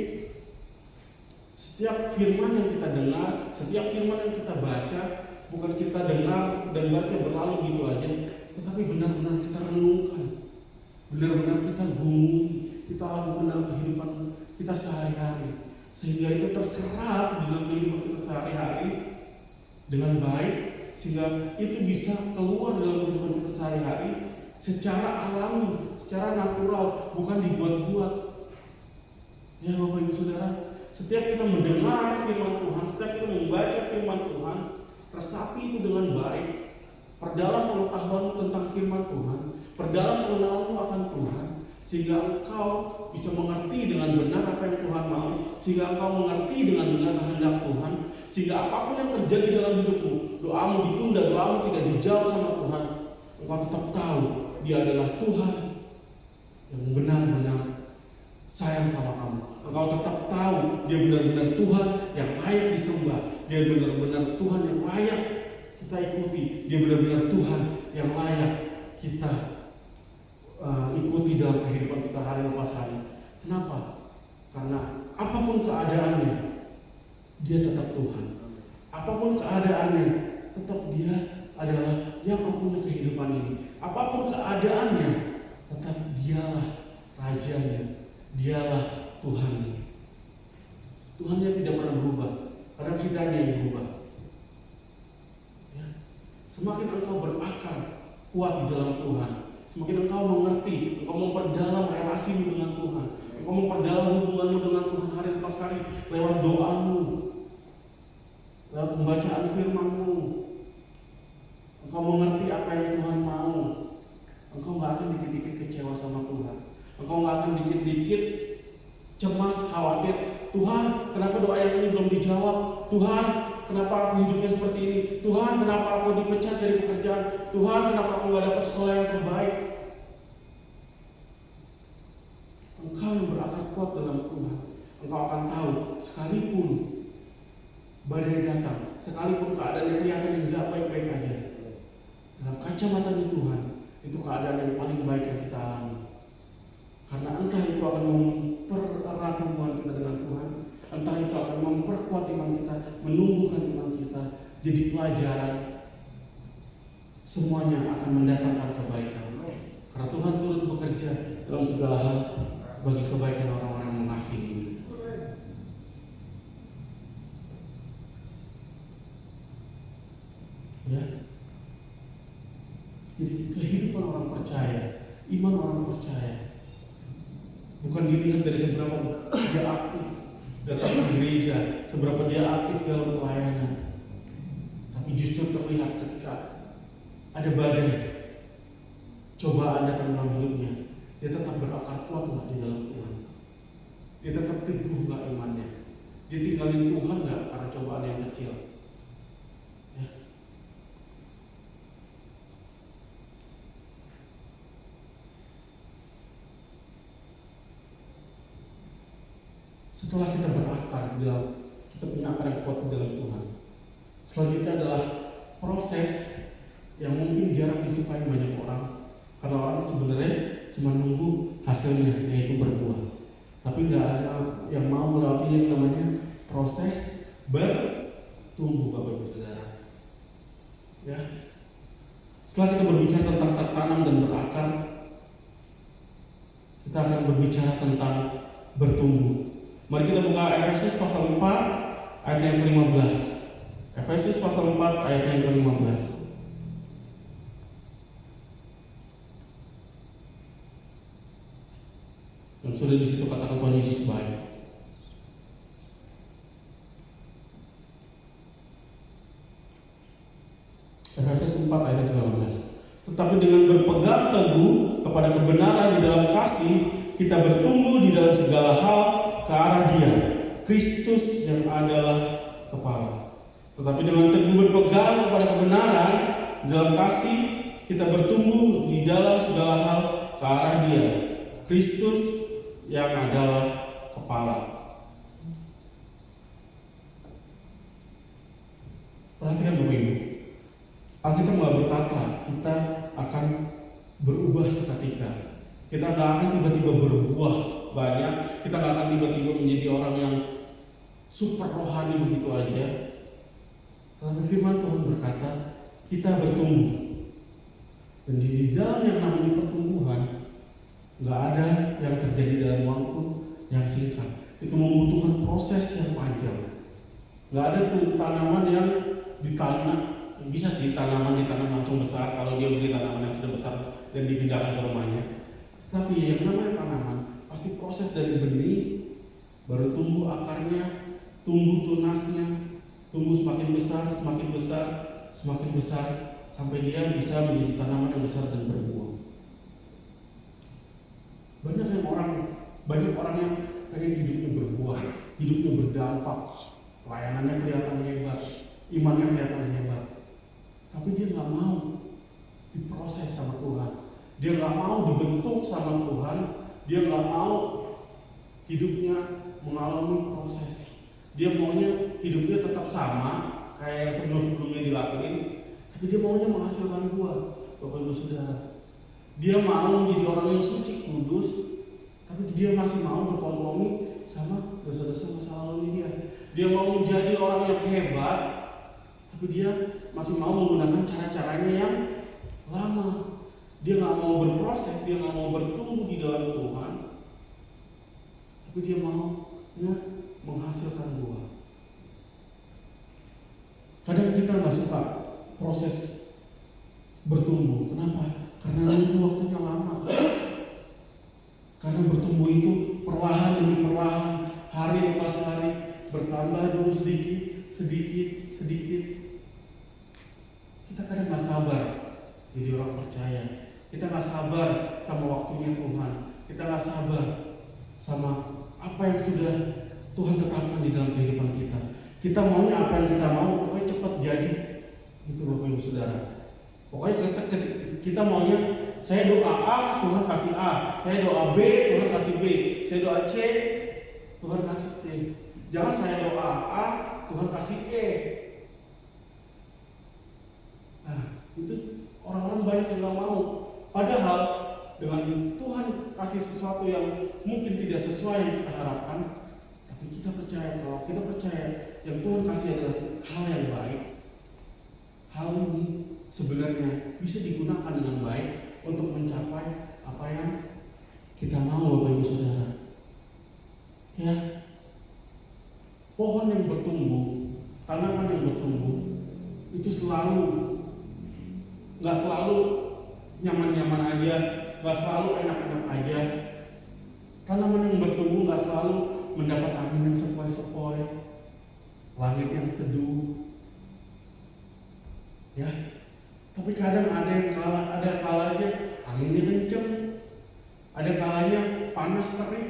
Speaker 2: setiap firman yang kita dengar, setiap firman yang kita baca. Bukan kita dengar dan baca berlalu gitu aja, tetapi benar-benar kita renungkan, benar-benar kita gumuli, kita lakukan dalam kehidupan kita sehari-hari, sehingga itu terserap di dalam kehidupan kita sehari-hari dengan baik, sehingga itu bisa keluar dalam kehidupan kita sehari-hari secara alami, secara natural, bukan dibuat-buat. Ya Bapak Ibu Saudara, setiap kita mendengar firman Tuhan, setiap kita membaca firman Tuhan, resapi itu dengan baik, perdalam pengetahuanmu tentang firman Tuhan, perdalam pengenalanmu akan Tuhan, sehingga engkau bisa mengerti dengan benar apa yang Tuhan mau, sehingga engkau mengerti dengan benar kehendak Tuhan, sehingga apapun yang terjadi dalam hidupmu, doamu ditunda, doamu tidak dijawab sama Tuhan, engkau tetap tahu Dia adalah Tuhan yang benar-benar sayang sama kamu. Engkau tetap tahu Dia benar-benar Tuhan yang layak disembah, Dia benar-benar Tuhan yang layak kita ikuti, Dia benar-benar Tuhan yang layak kita ikuti dalam kehidupan kita hari lepas hari. Kenapa? Karena apapun keadaannya, Dia tetap Tuhan. Apapun keadaannya, tetap Dia adalah yang mempunyai kehidupan ini. Apapun keadaannya, tetap Dialah Rajanya, Dialah Tuhannya. Tuhannya tidak pernah berubah, karena kitanya yang berubah. Ya. Semakin engkau berakar kuat di dalam Tuhan, semakin engkau mengerti, engkau memperdalam relasimu dengan Tuhan, engkau memperdalam hubunganmu dengan Tuhan hari lepas hari lewat doamu, lewat pembacaan firman-Mu. Engkau mengerti apa yang Tuhan mau. Engkau gak akan dikit-dikit kecewa sama Tuhan. Engkau gak akan dikit-dikit cemas, khawatir. Tuhan, kenapa doa yang ini belum dijawab? Tuhan, kenapa aku hidupnya seperti ini? Tuhan, kenapa aku dipecat dari pekerjaan? Tuhan, kenapa aku gak dapat sekolah yang terbaik? Engkau yang berakar kuat dalam Tuhan, engkau akan tahu sekalipun badai datang, sekalipun keadaannya kelihatan yang gak baik-baik aja, dalam kacamatanya Tuhan, itu keadaan yang paling baik yang kita alami. Karena entah itu akan mempererat hubungan kita dengan Tuhan, entah itu akan memperkuat iman kita, menumbuhkan iman kita, jadi pelajaran. Semuanya akan mendatangkan kebaikan. Karena Tuhan turut bekerja dalam segala hal bagi kebaikan orang-orang yang mengasihi. Ya. Jadi kehidupan orang percaya, iman orang percaya, bukan dilihat dari seberapa dia aktif datang ke gereja, seberapa dia aktif dalam pelayanan, tapi justru terlihat ketika ada badai, cobaan datang dalam hidupnya, dia tetap berakar kuat nggak di dalam Tuhan, dia tetap teguh nggak imannya, dia tinggalin Tuhan nggak karena cobaan yang kecil. Ya. Setelah kita berakar kita punya akar yang kuat di dalam Tuhan, selanjutnya adalah proses yang mungkin jarang disukai banyak orang, karena orang itu sebenarnya cuma nunggu hasilnya, yaitu berbuah. Tapi nggak ada yang mau melewati yang namanya proses bertumbuh, Bapak Ibu Saudara. Ya. Setelah kita berbicara tentang tertanam dan berakar, kita akan berbicara tentang bertumbuh. Mari kita buka Efesus pasal 4 ayat yang ke-15. Efesus pasal 4 ayat yang ke-15. Dan sudah di situ katakan Tuhan Yesus baik. Efesus 4 ayat 15. Tetapi dengan berpegang teguh kepada kebenaran di dalam kasih, kita bertumbuh di dalam segala hal ke arah Dia, Kristus yang adalah kepala. Tetapi dengan teguh berpegang kepada kebenaran di dalam kasih, kita bertumbuh di dalam segala hal ke arah Dia, Kristus yang adalah kepala. Perhatikan Bapak Ibu, Alkitab nggak berkata kita akan berubah seketika. Kita nggak akan tiba-tiba berbuah banyak. Kita nggak akan tiba-tiba menjadi orang yang super rohani begitu aja. Tetapi firman Tuhan berkata kita bertumbuh. Dan di dalam yang namanya pertumbuhan nggak ada yang terjadi dalam waktu yang singkat. Itu membutuhkan proses yang panjang. Nggak ada tuh tanaman yang ditanam. Bisa sih tanaman ditanam langsung besar kalau dia beli tanaman yang sudah besar dan dipindahkan ke rumahnya. Tapi yang namanya tanaman pasti proses dari benih, baru tumbuh akarnya, tumbuh tunasnya, tumbuh semakin besar, semakin besar, semakin besar, sampai dia bisa menjadi tanaman yang besar dan berbuah. Banyak orang yang pengen hidupnya berbuah, hidupnya berdampak, pelayanannya kelihatan hebat, imannya kelihatan hebat. Tapi dia nggak mau diproses sama Tuhan, dia nggak mau dibentuk sama Tuhan, dia nggak mau hidupnya mengalami proses. Dia maunya hidupnya tetap sama kayak yang sebelum-sebelumnya dilakuin, tapi dia maunya menghasilkan buah, Bapak Ibu Saudara. Dia mau menjadi orang yang suci kudus, tapi dia masih mau berkompromi sama dosa-dosa masa lalu dia. Dia mau menjadi orang yang hebat, tapi dia masih mau menggunakan cara-caranya yang lama. Dia nggak mau berproses, dia nggak mau bertumbuh di dalam Tuhan, tapi dia mau menghasilkan buah. Kadang kita nggak suka proses bertumbuh. Kenapa? Karena itu waktunya lama. Karena bertumbuh itu perlahan demi perlahan, hari lepas hari, bertambah dulu sedikit, sedikit. Kita kadang nggak sabar jadi orang percaya. Kita nggak sabar sama waktunya Tuhan. Kita nggak sabar sama apa yang sudah Tuhan tetapkan di dalam kehidupan kita. Kita maunya apa yang kita mau, pokoknya cepat jadi. Gitu Bapak Ibu Saudara. Pokoknya kita maunya, saya doa A, Tuhan kasih A. Saya doa B, Tuhan kasih B. Saya doa C, Tuhan kasih C. Jangan saya doa A, Tuhan kasih E. Nah, itu orang-orang banyak yang gak mau. Padahal dengan Tuhan kasih sesuatu yang mungkin tidak sesuai yang kita harapkan, tapi kita percaya, kalau kita percaya yang Tuhan kasih adalah hal yang baik, hal ini sebenarnya bisa digunakan dengan baik untuk mencapai apa yang kita mau, Bapak Ibu Saudara. Ya, pohon yang bertumbuh, tanaman yang bertumbuh itu nggak selalu nyaman-nyaman aja, nggak selalu enak-enak aja. Tanaman yang bertumbuh nggak selalu mendapat angin yang sepoi-sepoi, langit yang teduh, ya. Tapi kadang ada kalanya anginnya kenceng, ada kalanya panas terik,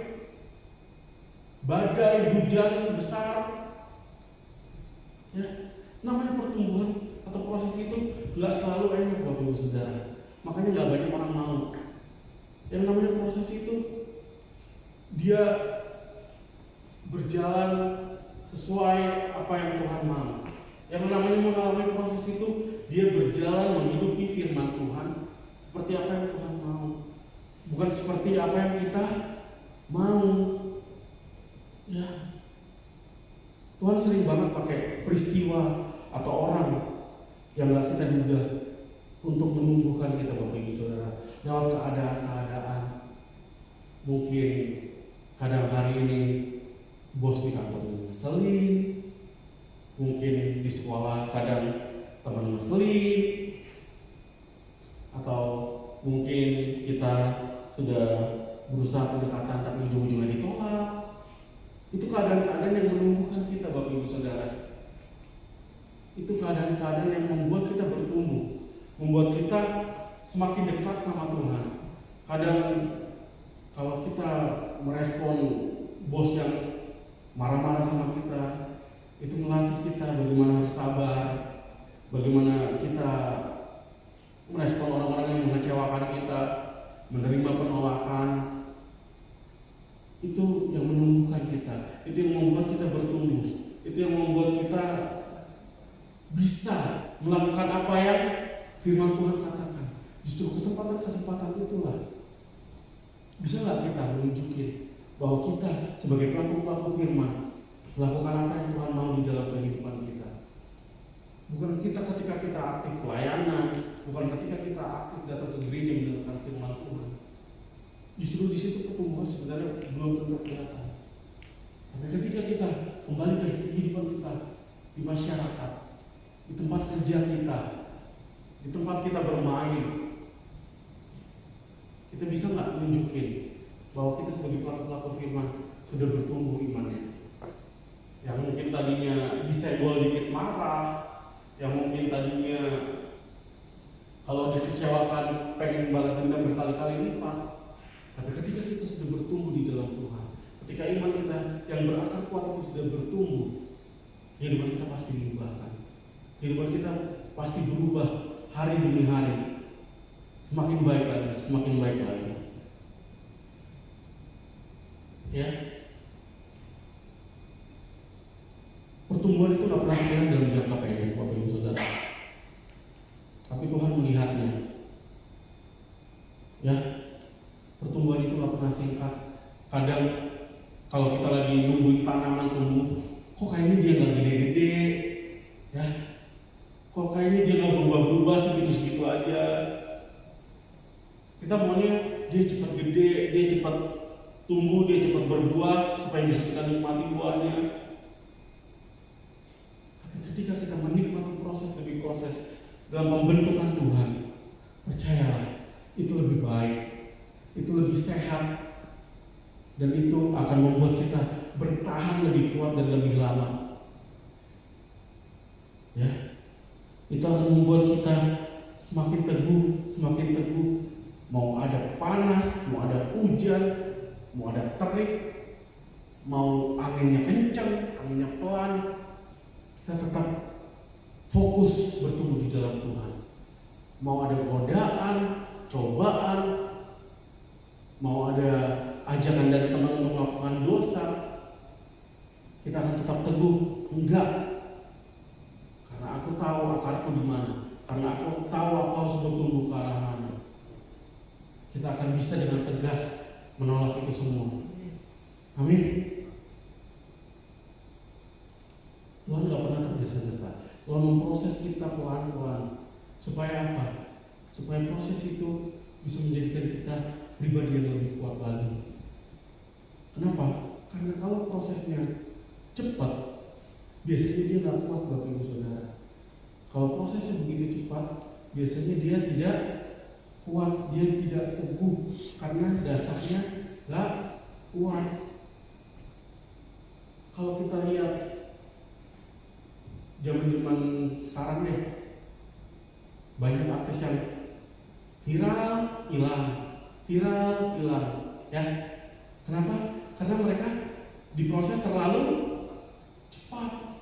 Speaker 2: badai, hujan besar, ya. Namanya pertumbuhan atau proses itu nggak selalu enak, Bapak Ibu Saudara. Makanya nggak banyak orang mau. Yang namanya proses itu dia berjalan sesuai apa yang Tuhan mau. Yang namanya mengalami proses itu, dia berjalan menghidupi firman Tuhan seperti apa yang Tuhan mau, bukan seperti apa yang kita mau. Ya, Tuhan sering banget pakai peristiwa atau orang yang gak kita duga untuk menumbuhkan kita, Bapak Ibu Saudara, lewat keadaan-keadaan. Mungkin kadang hari ini bos di kantor ngeselin, mungkin di sekolah kadang teman ngeselin, atau mungkin kita sudah berusaha pendekatan tapi ujung-ujungnya ditolak. Itu keadaan-keadaan yang menumbuhkan kita, Bapak Ibu Saudara. Itu keadaan-keadaan yang membuat kita bertumbuh, membuat kita semakin dekat sama Tuhan. Kadang kalau kita merespon bos yang marah-marah sama kita, itu melatih kita bagaimana harus sabar, bagaimana kita merespon orang-orang yang mengecewakan kita, menerima penolakan. Itu yang menumbuhkan kita, itu yang membuat kita bertumbuh, itu yang membuat kita bisa melakukan apa yang firman Tuhan katakan. Justru kesempatan-kesempatan itulah bisa nggak kita menunjukin bahwa kita sebagai pelaku-pelaku firman melakukan apa yang Tuhan mau di dalam kehidupan kita. Bukan kita ketika kita aktif pelayanan, bukan ketika kita aktif datang ke gereja mendengarkan firman Tuhan. Justru di situ pertumbuhan sebenarnya belum tentu kelihatan. Tapi ketika kita kembali ke kehidupan kita di masyarakat, di tempat kerja kita, di tempat kita bermain, kita bisa nggak nunjukin bahwa kita sebagai pelaku firman sudah bertumbuh imannya? Yang mungkin tadinya disenggol dikit marah, yang mungkin tadinya kalau dikecewakan pengen balas dendam berkali-kali lipat. Tapi ketika kita sudah bertumbuh di dalam Tuhan, ketika iman kita yang berakar kuat itu sudah bertumbuh, kehidupan kita pasti diubahkan. Kehidupan kita pasti berubah hari demi hari, semakin baik lagi, semakin baik lagi. Ya, pertumbuhan itu tidak pernah terlihat dalam jangka pendek, Bapak Ibu Saudara. Tapi Tuhan melihatnya. Ya, pertumbuhan itu nggak pernah singkat. Kadang kalau kita lagi nungguin tanaman tumbuh, kok kayaknya dia nggak gede-gede, ya? Kok kayaknya dia nggak berubah-berubah segitu-segitu aja. Kita maunya dia cepat gede, dia cepat tumbuh, dia cepat berbuah supaya bisa kita nikmati buahnya. Tapi ketika kita menikmati proses demi proses dalam pembentukan Tuhan, percayalah, itu lebih baik, itu lebih sehat, dan itu akan membuat kita bertahan lebih kuat dan lebih lama. Ya, itu akan membuat kita semakin teguh. Mau ada panas, mau ada hujan, mau ada terik, mau anginnya kencang, anginnya pelan, kita tetap fokus bertumbuh di dalam Tuhan. Mau ada godaan, cobaan, mau ada ajakan dari teman untuk melakukan dosa, kita akan tetap teguh. Enggak, karena aku tahu akarku di mana, karena aku tahu aku harus bertumbuh ke arah mana. Kita akan bisa dengan tegas menolak itu semua. Amin. Tuhan gak pernah tergesa-gesa. Tuhan memproses kita pelan-pelan. Supaya apa? Supaya proses itu bisa menjadikan kita pribadi yang lebih kuat lagi. Kenapa? Karena kalau prosesnya cepat, biasanya dia gak kuat, Bapak Ibu Saudara. Kalau prosesnya begitu cepat, biasanya dia tidak kuat, dia tidak teguh karena dasarnya gak kuat. Kalau kita lihat zaman sekarang deh, banyak artis yang viral hilang, ya. Kenapa? Karena mereka diproses terlalu cepat.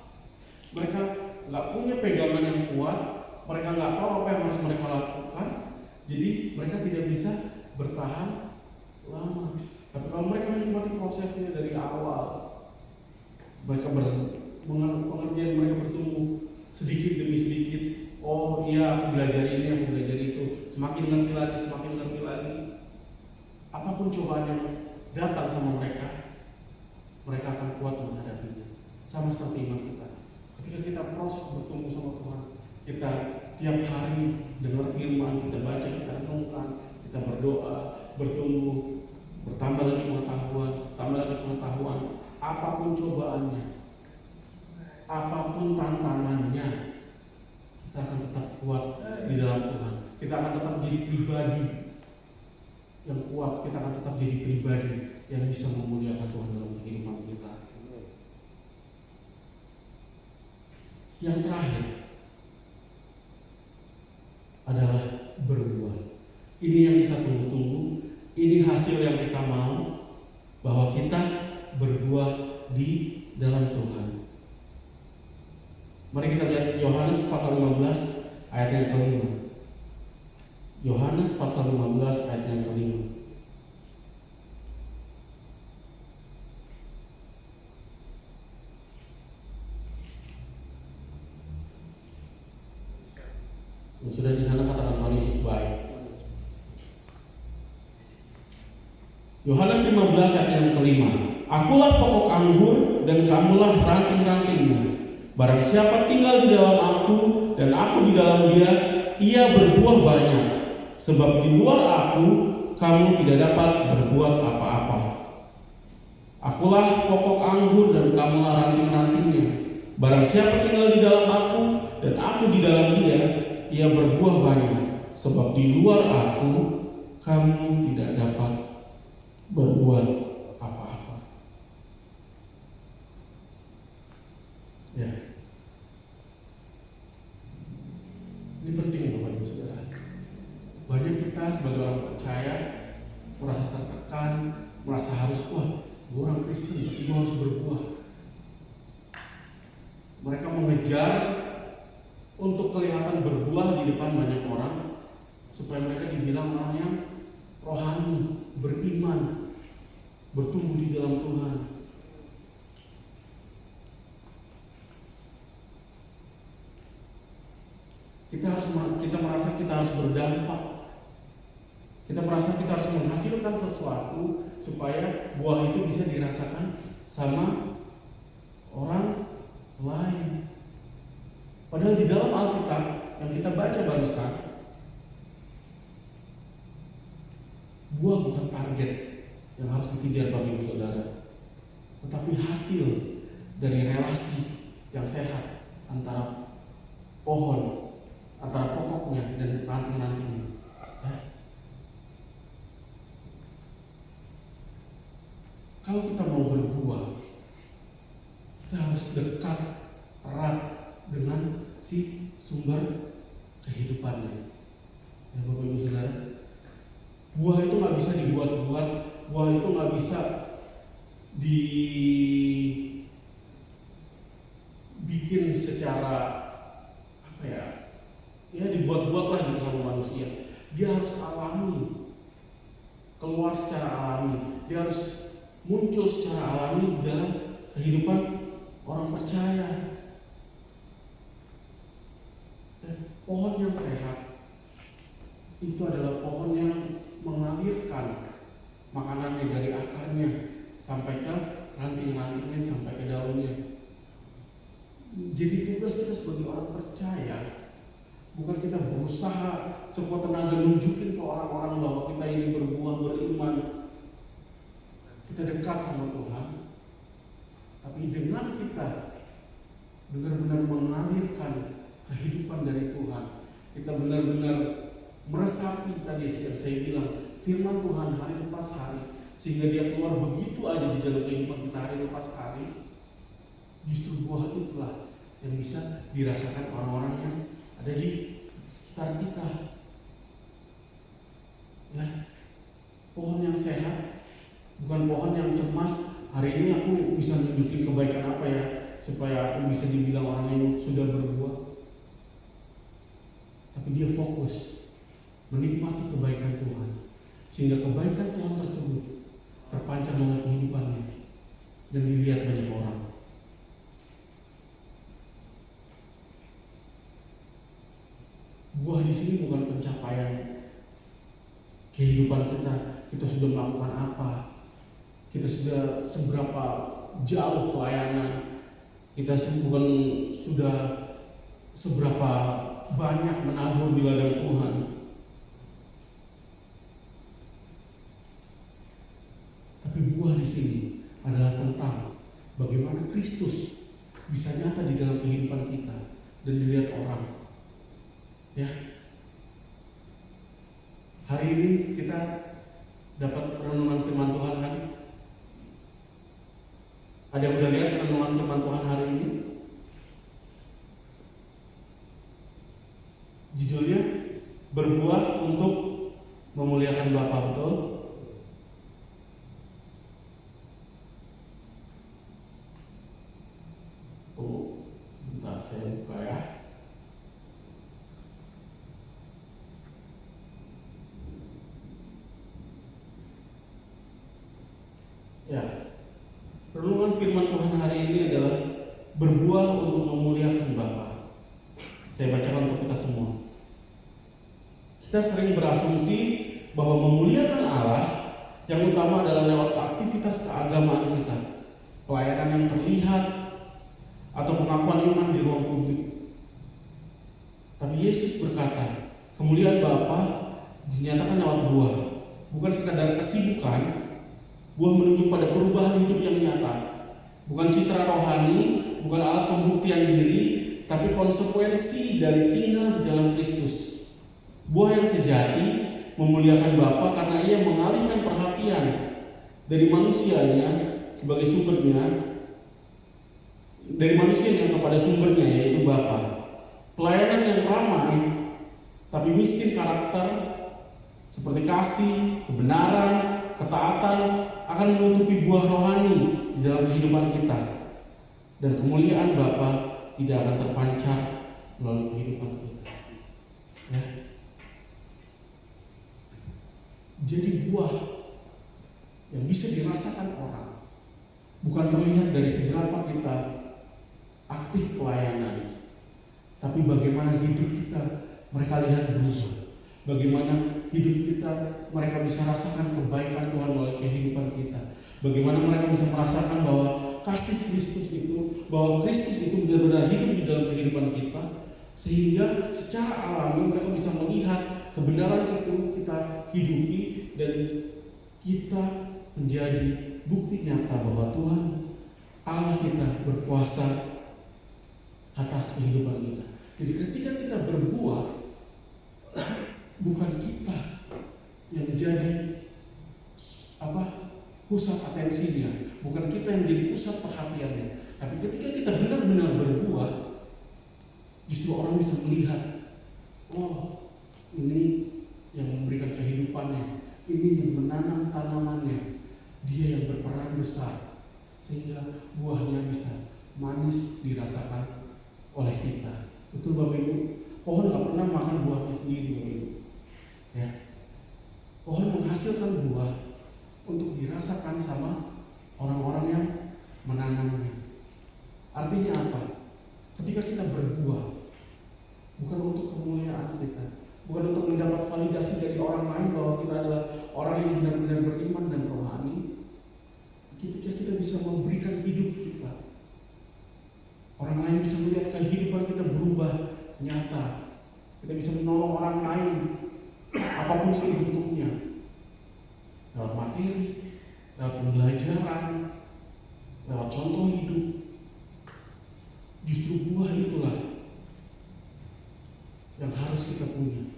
Speaker 2: Mereka nggak punya pegangan yang kuat, mereka nggak tahu apa yang harus mereka lakukan, jadi mereka tidak bisa bertahan lama. Tapi kalau mereka menikmati prosesnya dari awal, Mereka pengertian mereka bertumbuh sedikit demi sedikit. Oh iya, aku belajar ini, aku belajar itu. Semakin ngerti lagi, semakin ngerti lagi. Apapun cobaan yang datang sama mereka, mereka akan kuat menghadapinya. Sama seperti iman kita. Ketika kita proses bertumbuh sama Tuhan, kita tiap hari dengar firman, kita baca, kita renungkan, kita berdoa, bertumbuh, bertambah lagi pengetahuan, apapun cobaannya, apapun tantangannya, kita akan tetap kuat di dalam Tuhan. Kita akan tetap jadi pribadi yang kuat, kita akan tetap jadi pribadi yang bisa memuliakan Tuhan dalam kehidupan kita. Yang terakhir adalah berbuah. Ini yang kita tunggu-tunggu, ini hasil yang kita mau, bahwa kita berbuah di dalam Tuhan. Mari kita lihat Yohanes pasal 15 ayat yang kelima. Yohanes pasal 15 ayat yang kelima. Yang sudah di sana katakan Tuhan Yesus baik. Yohanes 15 ayat yang kelima. Akulah pokok anggur dan kamulah ranting-rantingnya. Barang siapa tinggal di dalam aku dan aku di dalam dia, ia berbuah banyak. Sebab di luar aku kamu tidak dapat berbuat apa-apa. Akulah pokok anggur dan kamulah ranting-rantingnya. Barang siapa tinggal di dalam aku dan aku di dalam dia, ia berbuah banyak. Sebab di luar aku kamu tidak dapat berbuat apa-apa. Ya. Ini penting Bapak Ibu Saudara. Banyak kita sebagai orang percaya merasa tertekan, merasa harus, wah, gue orang Kristen, berarti gue harus berbuah. Mereka mengejar untuk kelihatan berbuah di depan banyak orang, supaya mereka dibilang orang yang rohani, beriman, bertumbuh di dalam Tuhan. Kita merasa kita harus berdampak. Kita merasa kita harus menghasilkan sesuatu supaya buah itu bisa dirasakan sama orang lain. Padahal di dalam Alkitab yang kita baca barusan, buah bukan target yang harus dikejar Bapak Ibu Saudara, tetapi hasil dari relasi yang sehat antara pohon, antara pokoknya dan ranting-rantingnya. Kalau kita mau berbuah, kita harus dekat, erat dengan si sumber kehidupannya. Ya Bapak Ibu Saudara, buah itu nggak bisa dibuat-buat, buah itu nggak bisa dibikin secara apa ya? Ya dibuat-buat lah gitu sama manusia. Dia harus alami, keluar secara alami. Dia harus muncul secara alami di dalam kehidupan orang percaya. Dan pohon yang sehat itu adalah pohon yang mengalirkan makanannya dari akarnya sampai ke ranting-rantingnya, sampai ke daunnya. Jadi tugas kita sebagai orang percaya bukan kita berusaha sekuat tenaga nunjukin ke orang-orang bahwa kita ini berbuah, beriman, kita dekat sama Tuhan. Tapi dengan kita benar-benar mengalirkan kehidupan dari Tuhan, kita benar-benar meresapi tadi yang saya bilang firman Tuhan hari lepas hari, sehingga dia keluar begitu aja di dalam kehidupan kita hari lepas hari. Justru buah itulah yang bisa dirasakan orang-orang yang ada di sekitar kita. Ya, pohon yang sehat bukan pohon yang cemas. Hari ini aku bisa nunjukin kebaikan apa ya supaya aku bisa dibilang orang yang sudah berbuah. Tapi dia fokus menikmati kebaikan Tuhan, sehingga kebaikan Tuhan tersebut terpancar dalam kehidupannya dan dilihat banyak orang. Buah di sini bukan pencapaian kehidupan kita. Kita sudah melakukan apa? Kita sudah seberapa jauh pelayanan? Kita bukan sudah seberapa banyak menabur di ladang Tuhan. Tapi buah di sini adalah tentang bagaimana Kristus bisa nyata di dalam kehidupan kita dan dilihat orang. Ya. Hari ini kita dapat renungan firman Tuhan kan? Ada yang udah lihat renungan firman Tuhan hari ini? Judulnya berbuah untuk memuliakan Bapa, betul? Oh, sebentar saya buka ya. Ya, renungan firman Tuhan hari ini adalah berbuah untuk memuliakan Bapa. Saya bacakan untuk kita semua. Kita sering berasumsi bahwa memuliakan Allah yang utama adalah lewat aktivitas keagamaan kita, pelayanan yang terlihat, atau pengakuan iman di ruang publik. Tapi Yesus berkata, kemuliaan Bapa dinyatakan lewat buah, bukan sekadar kesibukan. Buah menunjuk pada perubahan hidup yang nyata, bukan citra rohani, bukan alat pembuktian diri, tapi konsekuensi dari tinggal di dalam Kristus. Buah yang sejati memuliakan Bapa karena ia mengalihkan perhatian dari manusianya sebagai sumbernya, dari manusianya kepada sumbernya, yaitu Bapa. Pelayanan yang ramai tapi miskin karakter seperti kasih, kebenaran, ketaatan akan menutupi buah rohani di dalam kehidupan kita, dan kemuliaan Bapa tidak akan terpancar melalui kehidupan kita. Ya. Jadi buah yang bisa dirasakan orang bukan terlihat dari seberapa kita aktif pelayanan, tapi bagaimana hidup kita mereka lihat berubah. Bagaimana hidup kita mereka bisa rasakan kebaikan Tuhan melalui kehidupan kita. Bagaimana mereka bisa merasakan bahwa kasih Kristus itu, bahwa Kristus itu benar-benar hidup di dalam kehidupan kita, sehingga secara alami mereka bisa melihat kebenaran itu kita hidupi dan kita menjadi bukti nyata bahwa Tuhan Allah kita berkuasa atas kehidupan kita. Jadi ketika kita berbuah, bukan kita yang jadi pusat atensinya, bukan kita yang jadi pusat perhatiannya. Tapi ketika kita benar-benar berbuah, justru orang bisa melihat, oh ini yang memberikan kehidupannya, ini yang menanam tanamannya, dia yang berperan besar, sehingga buahnya bisa manis dirasakan oleh kita. Betul Bapak Ibu? Pohon gak pernah makan buahnya sendiri Bapak Ibu. Ya. Pohon menghasilkan buah untuk dirasakan sama orang-orang yang menanamnya. Artinya apa? Ketika kita berbuah, bukan untuk kemuliaan kita, bukan untuk mendapat validasi dari orang lain bahwa kita adalah orang yang benar-benar beriman dan rohani. Ketika kita bisa memberikan hidup kita, orang lain bisa melihat kehidupan kita berubah nyata. Kita bisa menolong orang lain, apapun itu bentuknya, lewat materi, lewat pembelajaran, lewat contoh hidup. Justru buah itulah yang harus kita punya.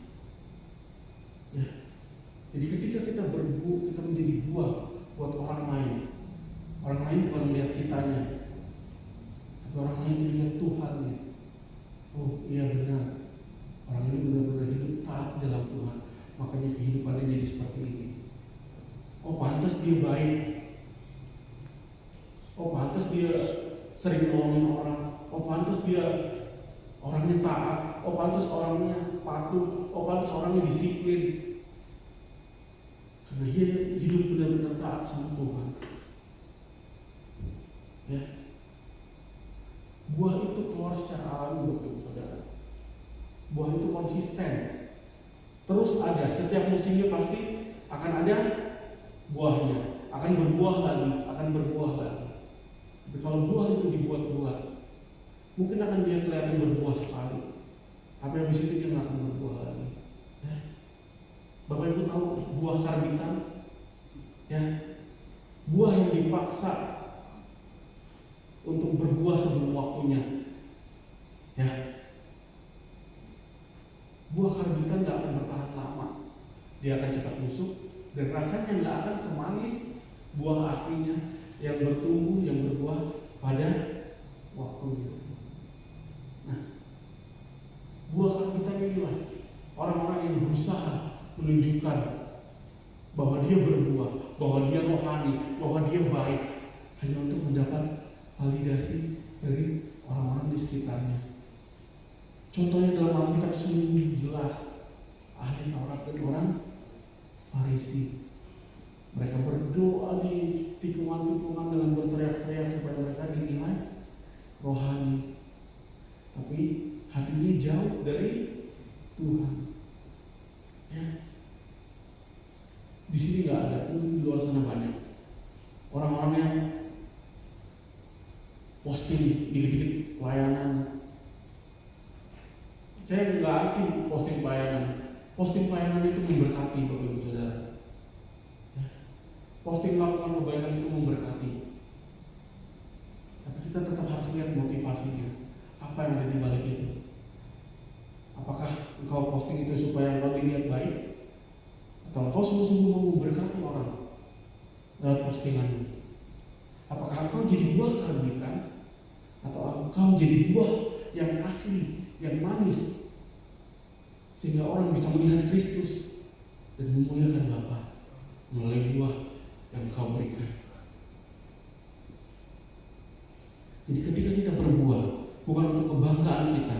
Speaker 2: Ya. Jadi ketika kita berbuah, kita menjadi buah buat orang lain. Orang lain bukan melihat kitanya, tapi orang lain melihat Tuhannya. Oh iya benar, orang ini benar-benar hidup taat dalam Tuhan, makanya kehidupannya jadi seperti ini. Oh pantas dia baik, oh pantas dia sering nolongin orang, oh pantas dia orangnya taat, oh pantas orangnya patuh, oh pantas orangnya disiplin, karena dia hidup benar-benar taat sama Tuhan. Ya, buah itu keluar secara alami Bapak Ibu Saudara. Buah itu konsisten. Terus ada, setiap musimnya pasti akan ada buahnya, akan berbuah lagi, akan berbuah lagi. Tapi kalau buah itu dibuat-buat, mungkin akan dia kelihatan berbuah sekali, tapi habis itu dia nggak akan berbuah lagi. Ya. Bapak Ibu tahu buah karbitan? Ya, buah yang dipaksa untuk berbuah sebelum waktunya. Ya, buah karbitan nggak akan bertahan lama, dia akan cepat busuk dan rasanya nggak akan semanis buah aslinya yang bertumbuh, yang berbuah pada waktunya. Nah, buah karbitan inilah orang-orang yang berusaha menunjukkan bahwa dia berbuah, bahwa dia rohani, bahwa dia baik, hanya untuk mendapat validasi dari orang-orang di sekitarnya. Contohnya dalam Alkitab sungguh jelas, ahli Taurat dan orang Farisi. Mereka berdoa di tikungan-tikungan dengan berteriak-teriak supaya mereka dinilai rohani, tapi hatinya jauh dari Tuhan. Ya. Di sini nggak ada, mungkin di luar sana banyak orang-orang yang posting dikit-dikit pelayanan. Saya nggak anti posting pelayanan. Posting pelayanan itu memberkati Bapak Ibu Saudara. Ya. Posting melakukan kebaikan itu memberkati. Tapi kita tetap harus lihat motivasinya. Apa yang ada di balik itu? Apakah engkau posting itu supaya engkau dilihat baik? Atau engkau sungguh-sungguh mau memberkati orang lewat postinganmu? Apakah engkau jadi buah karbitan? Atau engkau jadi buah yang asli, yang manis, sehingga orang bisa melihat Kristus dan memuliakan Bapa melalui buah yang engkau berikan? Jadi ketika kita berbuah, bukan untuk kebanggaan kita,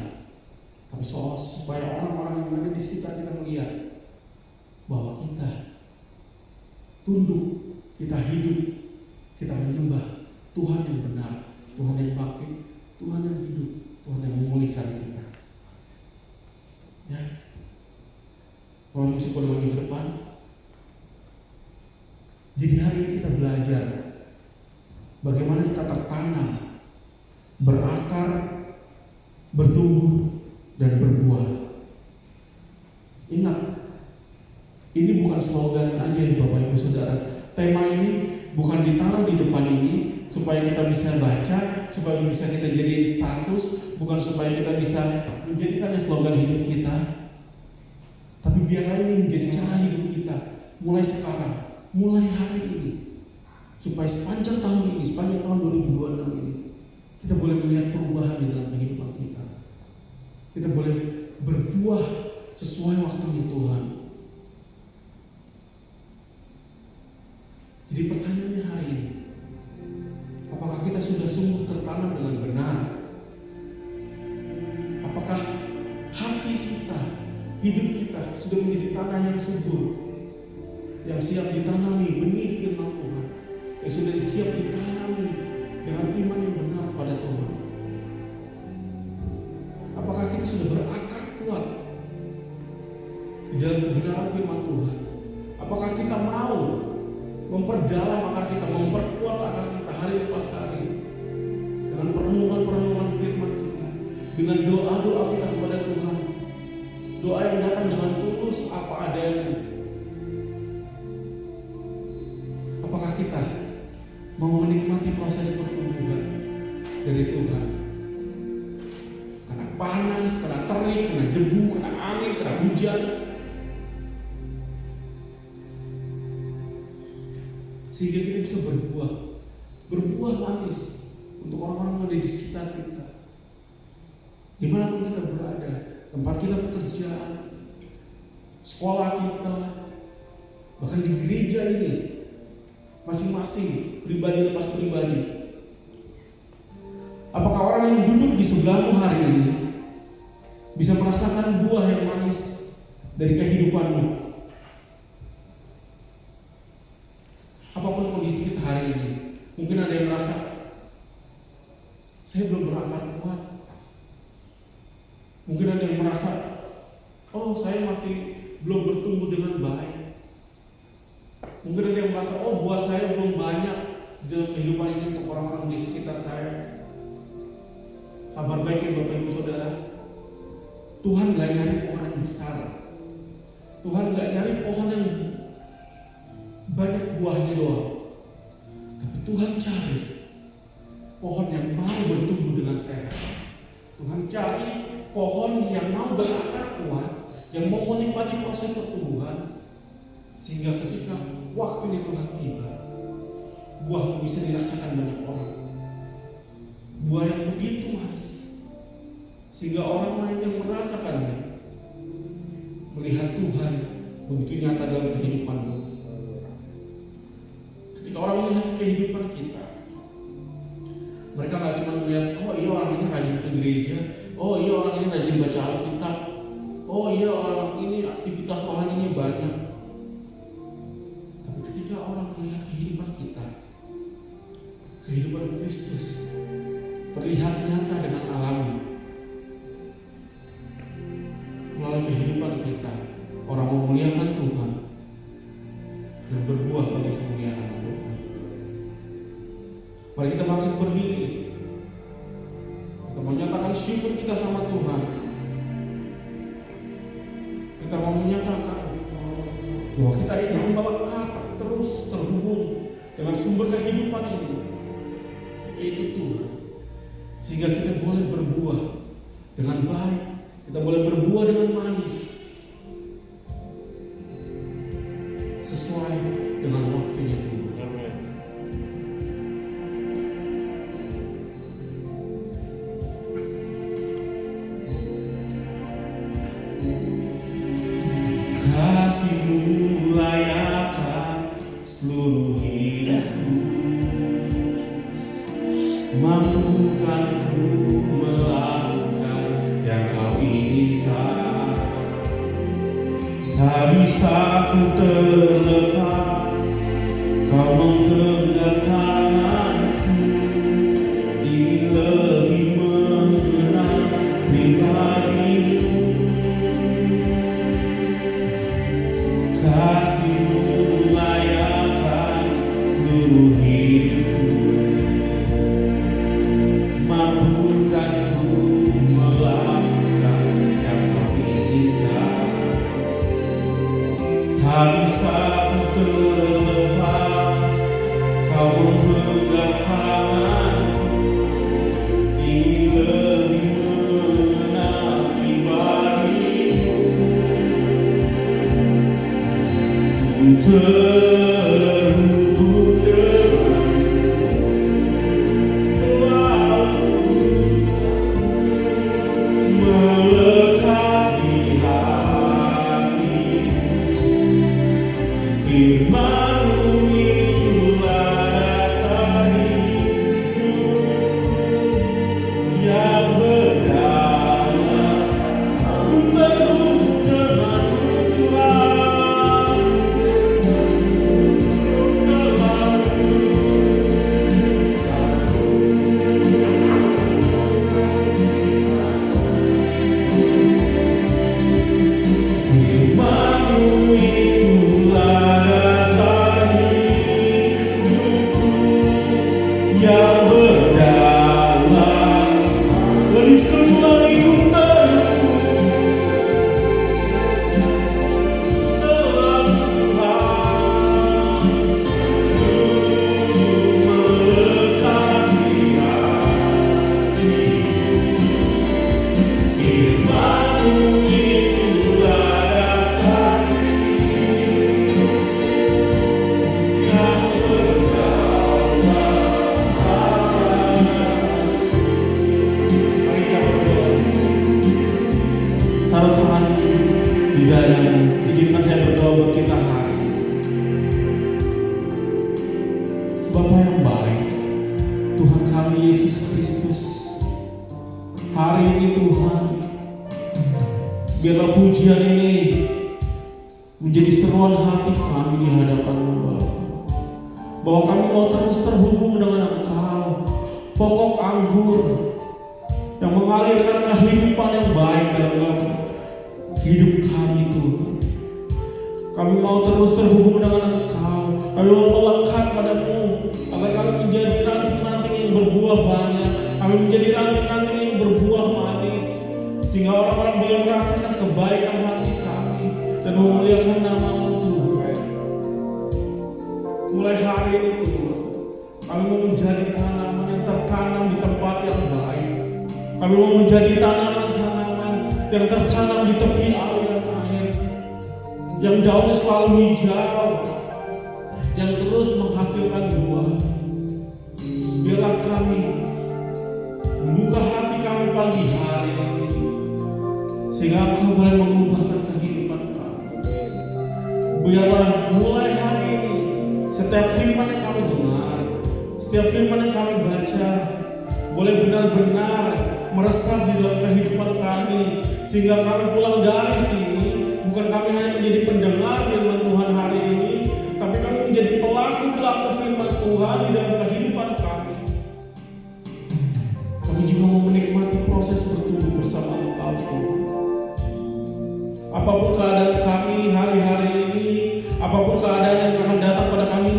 Speaker 2: tapi supaya orang-orang yang ada di sekitar kita melihat bahwa kita tunduk, kita hidup, kita menyembah Tuhan yang benar, Tuhan yang bangkit, Tuhan yang hidup, Tuhan yang memulihkan kita. Ya, kalau musik boleh maju ke depan. Jadi hari ini kita belajar bagaimana kita tertanam, berakar, bertumbuh, dan berbuah. Ingat, ini bukan slogan aja ya Bapak Ibu Saudara. Tema ini bukan ditaruh di depan ini supaya kita bisa baca, supaya bisa kita jadiin status, bukan supaya kita bisa menjadikan slogan hidup kita. Tapi biarlah ini menjadi cara hidup kita mulai sekarang, mulai hari ini, supaya sepanjang tahun ini, sepanjang tahun 2026 ini, kita boleh melihat perubahan di dalam kehidupan kita. Kita boleh berbuah sesuai waktunya Tuhan. Jadi pertanyaannya hari ini, apakah kita sudah sungguh tertanam dengan benar? Apakah hati kita, hidup kita sudah menjadi tanah yang subur, yang siap ditanami benih firman Tuhan, yang sudah siap ditanami dengan iman yang benar kepada Tuhan? Apakah kita sudah berakar kuat di dalam kebenaran firman Tuhan? Apakah kita mau memperdalam akar kita, memperkuat akar kita hari lepas hari dengan perenungan-perenungan firman kita, dengan doa-doa kita kepada Tuhan, doa yang datang dengan tulus apa adanya? Apakah kita mau menikmati proses pertumbuhan dari Tuhan? Kena panas, kena terik, kena debu, kena angin, kena hujan, sehingga kita bisa berbuah manis untuk orang-orang yang ada di sekitar kita, dimanapun kita berada, tempat kita bekerja, sekolah kita, bahkan di gereja ini, masing-masing pribadi lepas pribadi. Apakah orang yang duduk di sebelahmu hari ini bisa merasakan buah yang manis dari kehidupanmu? Apapun kondisi kita hari ini, mungkin ada yang merasa saya belum berakar kuat. Mungkin ada yang merasa oh saya masih belum bertumbuh dengan baik. Mungkin ada yang merasa, oh buah saya belum banyak dalam kehidupan ini untuk orang-orang di sekitar saya. Kabar baik ya Bapak Ibu Saudara, Tuhan gak nyari pohon yang besar, Tuhan gak nyari pohon yang banyak buahnya doang, tapi Tuhan cari pohon yang mau bertumbuh dengan sehat. Tuhan cari pohon yang mau berakar kuat, yang mau menikmati proses pertumbuhan, sehingga ketika waktunya Tuhan tiba, buah bisa dirasakan banyak orang. Buah yang begitu manis, sehingga orang lain yang merasakannya melihat Tuhan begitu nyata dalam kehidupanmu. Ketika orang melihat kehidupan kita, mereka gak cuma melihat, oh iya orang ini rajin ke gereja, oh iya orang ini rajin baca Alkitab, oh iya orang ini aktivitas rohaninya banyak. Tapi ketika orang melihat kehidupan kita, kehidupan Kristus terlihat nyata dengan alami melalui kehidupan kita, orang memuliakan Tuhan dan berbuah bagi kemuliaan nama Tuhan. Mari kita bangkit berdiri, kita menyatakan syukur kita sama Tuhan. Kita mau menyatakan bahwa kita ingin membawa terus terhubung dengan sumber kehidupan ini, yaitu Tuhan. Sehingga kita boleh berbuah dengan baik, kita boleh berbuah dengan manis, sesuai dengan waktunya Tuhan. Kasih-Mu layakkan seluruh hidupku, mampukan ku melakukan yang Kau inginkan. Tak bisa ku terlepas, Kau menggenggam tanganku, ingin lebih mengenal pribadi-Mu. Kasih-Mu layakkan seluruh hidupku, mampukan ku melakukan yang Kau inginkan. Tak bisa ku terlepas, Kau menggenggam tanganku, ingin lebih mengenal pribadi-Mu. Ku terhubung denganmu selalu, melekat di hatiku. Firman-Mu itulah dasar hidupku yang berdalam. Ku terhubung denganmu Tuhan selalu. Firman-Mu itulah dasar hidupku yang berdalam. Dari semua hidup terhubung selalu Tuhan, melekat di hatiku. Firman-Mu itulah dasar hidupku yang berdalam. Mari kita berdoa. Taruh tangan di dadamu. Izinkan saya berdoa buat kita hari ini. Bapa yang baik, Tuhan kami Yesus Kristus, hari ini Tuhan, biarlah pujian ini menjadi seruan hati kami di hadapan-Mu Bapa, bahwa kami mau terus terhubung dengan Engkau, pokok anggur yang mengalirkan kehidupan yang baik dalam hidup kami Tuhan. Kami mau terus terhubung dengan Engkau. Kami mau melekat padamu agar kami menjadi ranting-ranting yang berbuah banyak. Kami menjadi ranting-ranting yang berbuah manis, sehingga orang-orang boleh merasakan kebaikan hati kami dan memuliakan nama-Mu Tuhan. Mulai hari ini Tuhan, kami mau menjadi tanaman yang tertanam di tempat yang baik. Kami mau menjadi tanaman-tanaman yang tertanam di tepi air-air, yang daunnya selalu hijau, yang terus menghasilkan buah. Biarlah kami membuka hati kami pagi hari ini, sehingga Engkau boleh mengubahkan kehidupan kami. Biarlah mulai hari ini setiap firman yang kami dengar, setiap firman yang kami baca, boleh benar-benar meresap di dalam kehidupan kami, sehingga kami pulang dari sini bukan kami hanya menjadi pendengar firman Tuhan hari ini, tapi kami menjadi pelaku-pelaku firman Tuhan di dalam kehidupan kami. Kami juga mau menikmati proses bertumbuh bersama Engkau Tuhan. Apapun keadaan kami hari-hari ini, apapun keadaan yang akan datang pada kami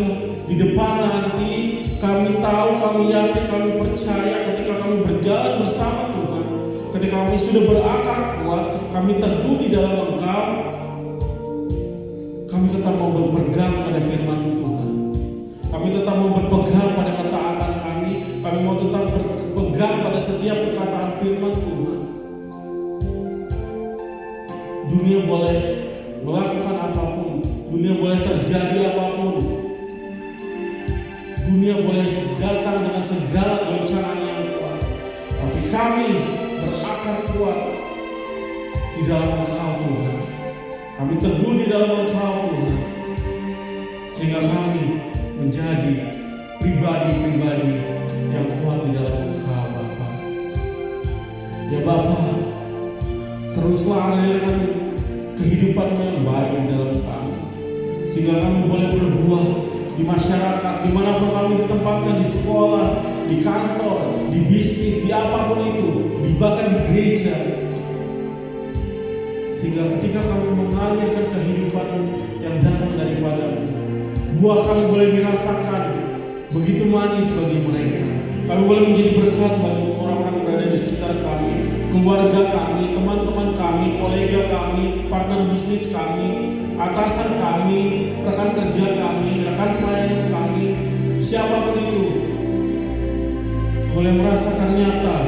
Speaker 2: di depan nanti, kami tahu, kami yakin, kami percaya ketika kami berjalan bersama Tuhan, ketika kami sudah berakar kuat, kami teguh di dalam Engkau, kami tetap mau berpegang pada firman Tuhan. Kami tetap mau berpegang pada ketaatan kami mau tetap berpegang pada setiap perkataan firman Tuhan. Dunia boleh melakukan apapun, dunia boleh terjadi apapun, dunia boleh datang dengan segala goncangan yang kuat, tapi kami berakar kuat di dalam Engkau Tuhan. Kami teguh di dalam Engkau Tuhan, sehingga kami menjadi pribadi-pribadi yang kuat di dalam Engkau Bapa. Ya Bapa, teruslah alirkan kehidupan yang baik di dalam kami, sehingga kami boleh berbuah di masyarakat, dimanapun kami ditempatkan, di sekolah, di kantor, di bisnis, di apapun itu, bahkan di gereja, sehingga ketika kami mengalirkan kehidupan yang datang daripada-Mu, buah kami boleh dirasakan begitu manis bagi mereka. Kami boleh menjadi berkat bagi orang-orang yang berada di sekitar kami, keluarga kami, teman-teman kami, kolega kami, partner bisnis kami, atasan kami, rekan kerja kami, rekan pelayanan kami, siapapun itu boleh merasakan nyata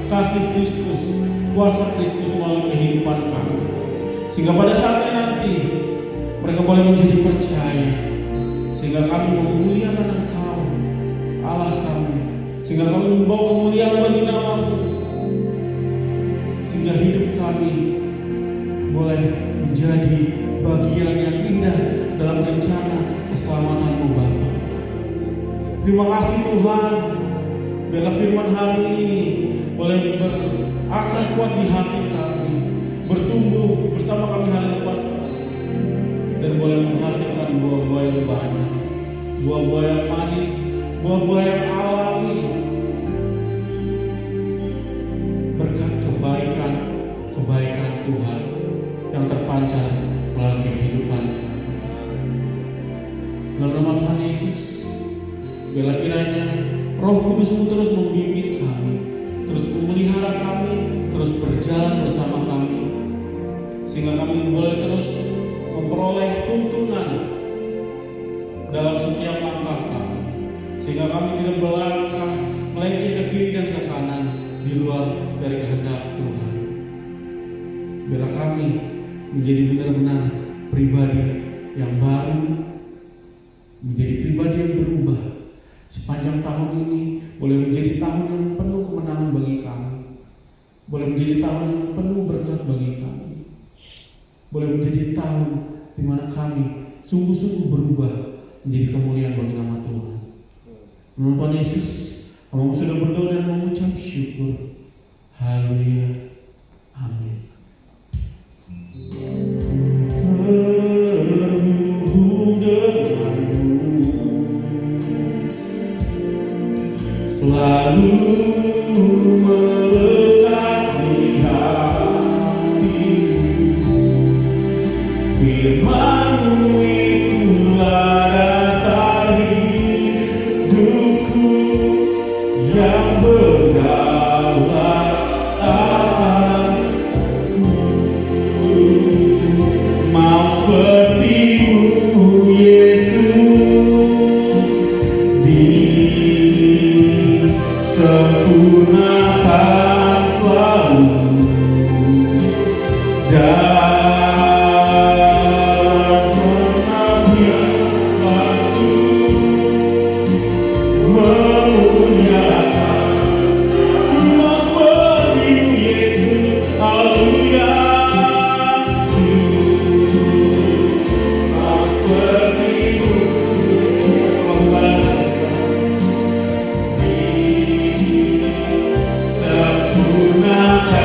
Speaker 2: kasih Kristus, kuasa Kristus melalui kehidupan kami, sehingga pada saatnya nanti mereka boleh menjadi percaya, sehingga kami memuliakan Engkau, Allah kami, sehingga kami membawa kemuliaan bagi nama-Mu, sehingga hidup kami boleh menjadi bagian yang indah dalam rencana keselamatan-Mu Bapa. Terima kasih Tuhan, biarlah firman hari ini boleh berakar kuat di hati kami, bertumbuh bersama kami hari lepas hari, dan boleh menghasilkan buah-buah yang banyak, buah-buah yang manis, buah-buah yang alami, berkat kebaikan Tuhan yang terpancar melalui kehidupan kami. Dalam nama Tuhan Yesus, biarlah kiranya Roh Kudus-Mu terus membimbing kami, terus memelihara kami, terus berjalan bersama kami, sehingga kami boleh terus memperoleh tuntunan dalam setiap langkah kami, sehingga kami tidak melangkah melenceng ke kiri dan ke kanan di luar dari kehendak Tuhan. Biarlah kami menjadi benar-benar pribadi yang baru, menjadi pribadi yang berubah. Sepanjang tahun ini boleh menjadi tahun yang penuh kemenangan bagi kami, boleh menjadi tahun yang penuh berkat bagi kami, boleh menjadi tahun di mana kami sungguh-sungguh berubah menjadi kemuliaan bagi nama Tuhan. Nama Tuhan Yesus, kami sudah berdoa dan mengucap syukur. Haleluya. Amin. Terhubung denganmu, selalu melekat di hatimu. sempurnakan selalu dalam penampilanku, memuliakan ku mau seperti-Mu Yesus, haleluya. Ku mau seperti-Mu, sempurnakan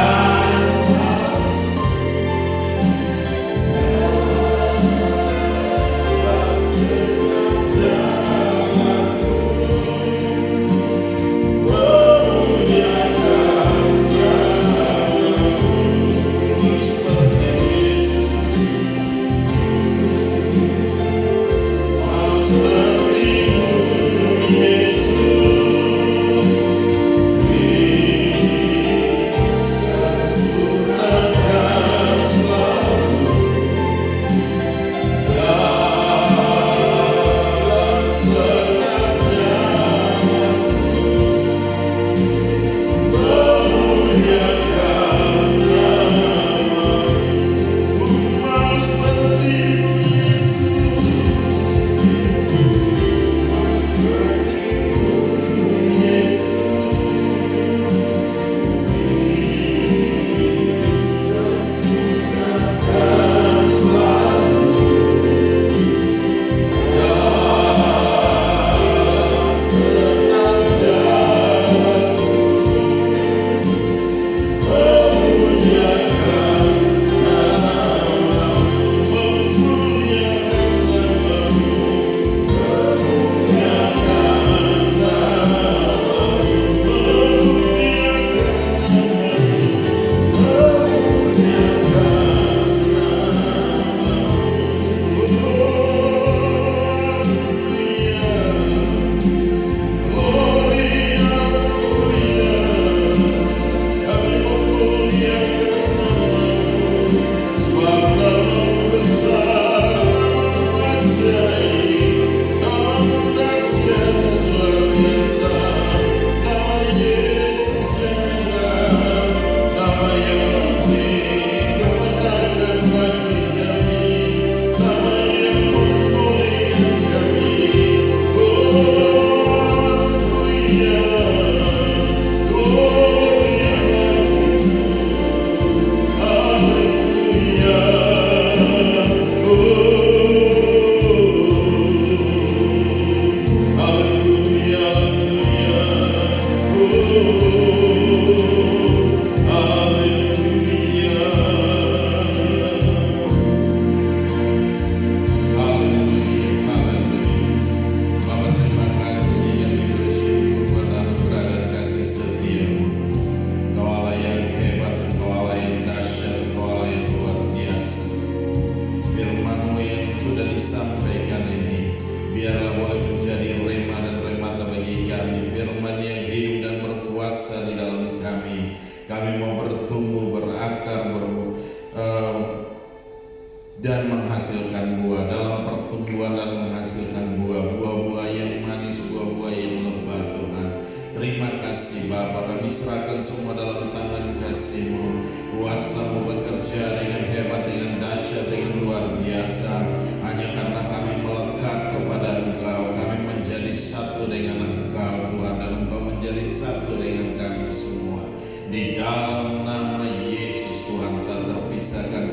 Speaker 2: dan menghasilkan buah, dalam pertumbuhan dan menghasilkan buah-buah yang manis, buah-buah yang lebat. Tuhan, terima kasih Bapa, kami serahkan semua dalam tangan kasih-Mu. Kuasa-Mu bekerja dengan hebat, dengan dahsyat, dengan luar biasa. Hanya karena kami melekat kepada Engkau, kami menjadi satu dengan Engkau Tuhan, dan Engkau menjadi satu dengan kami semua. Di dalam nama Yesus Tuhan, tak terpisahkan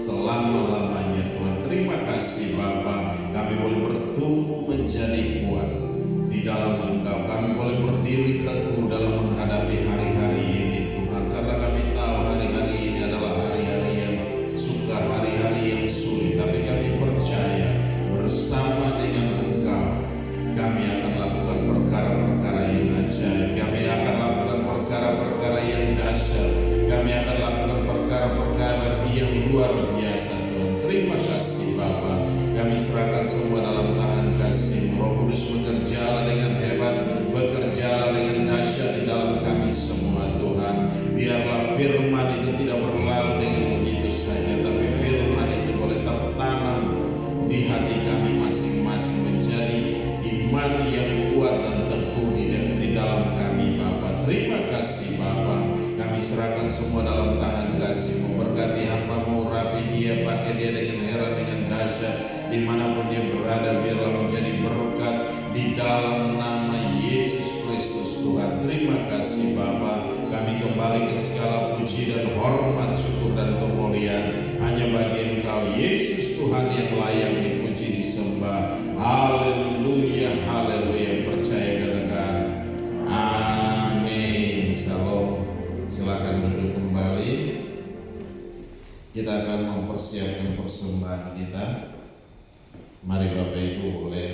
Speaker 2: selama-lamanya Tuhan. Terima kasih Bapa, kami boleh bertumbuh menjadi kuat di dalam Engkau. Kami boleh berdiri teguh dalam menghadapi hari-hari ini Tuhan, karena kami tahu hari-hari ini adalah hari-hari yang sukar, hari-hari yang sulit. Tapi kami percaya bersama dengan Engkau kami akan lakukan perkara-perkara yang ajaib, kami akan lakukan perkara-perkara yang dahsyat, kami akan lakukan perkara-perkara yang luar biasa Tuhan. Terima kasih Bapa, kami serahkan semua dalam tangan kasih-Mu. Roh Kudus bekerjalah dengan hebat, bekerjalah dengan dahsyat di dalam kami semua Tuhan. Biarlah firman itu tidak berlalu dengan begitu saja, tapi firman itu boleh tertanam di hati kami masing-masing, menjadi iman yang kuat dan teguh di dalam kami Bapa. Terima
Speaker 3: semua dalam tangan kasih-Mu. Berkati hamba-Mu, rapi dia, pakai dia dengan heran, dengan dahsyat. Dimanapun dia berada, biarlah menjadi berkat di dalam nama Yesus Kristus Tuhan. Terima kasih Bapa. Kami kembalikan segala puji dan hormat, syukur dan kemuliaan hanya bagi Engkau Yesus Tuhan yang layak dipuji, disembah. Haleluya, haleluya. Percaya katakan amin. Shalom. Silakan duduk kembali. Kita akan mempersiapkan persembahan kita. Mari Bapak Ibu boleh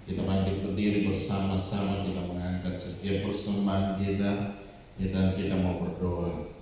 Speaker 3: kita bangkit berdiri bersama-sama, kita mengangkat setiap persembahan kita. Kita mau berdoa.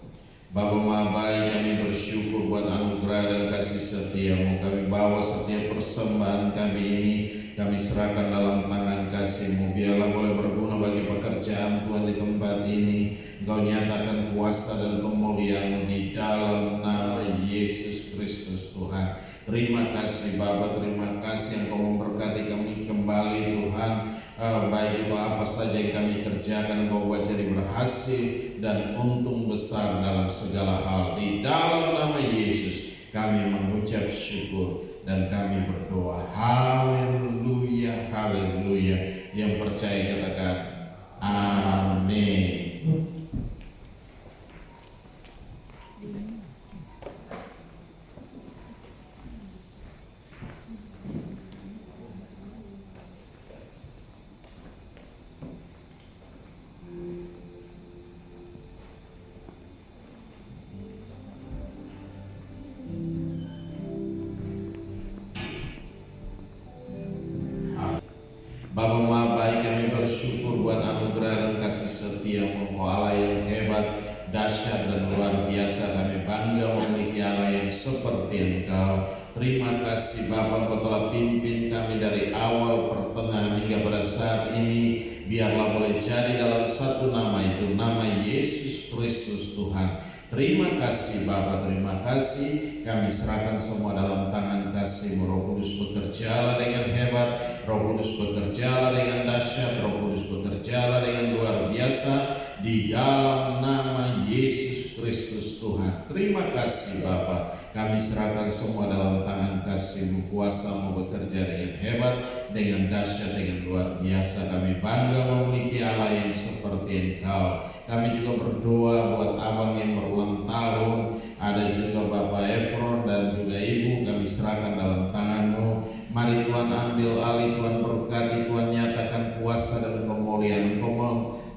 Speaker 3: Bapa Maha Baik, kami bersyukur buat anugerah dan kasih setia-Mu. Kami bawa setiap persembahan kami ini, kami serahkan dalam tangan kasih-Mu. Biarlah boleh berguna bagi pekerjaan Tuhan di tempat ini. Engkau nyatakan kuasa dan kemuliaan-Mu di dalam nama Yesus Kristus Tuhan. Terima kasih Bapa, terima kasih Engkau memberkati kami kembali Tuhan. Baik itu apa saja yang kami kerjakan, Engkau buat jadi berhasil dan untung besar dalam segala hal. Di dalam nama Yesus kami mengucap syukur dan kami berdoa. Haleluya, haleluya. Yang percaya katakan amin. Bapa Maha Baik, kami bersyukur buat anugerah dan kasih setia-Mu. Engkau Allah yang hebat, dahsyat dan luar biasa. Kami bangga memiliki Allah yang seperti Engkau. Terima kasih Bapa, Engkau telah pimpin kami dari awal, pertengahan hingga pada saat ini. Biarlah boleh jadi dalam satu nama, itu nama Yesus Kristus Tuhan. Terima kasih Bapa, terima kasih. Kami serahkan semua dalam tangan kasih-Mu. Roh Kudus bekerjalah dengan hebat, Roh Kudus bekerjalah dengan dahsyat, Roh Kudus bekerjalah dengan luar biasa di dalam nama Yesus Kristus Tuhan. Terima kasih Bapa. Kami serahkan semua dalam tangan kasih-Mu. Kuasa-Mu bekerja dengan hebat, dengan dahsyat, dengan luar biasa. Kami bangga memiliki Allah yang seperti Engkau. Kami juga berdoa buat abang yang berulang tahun. Ada juga Bapak Efron dan juga Ibu. Kami serahkan dalam tangan-Mu. Mari Tuhan ambil alih, Tuhan berkati, Tuhan nyatakan kuasa dan kemuliaan. Engkau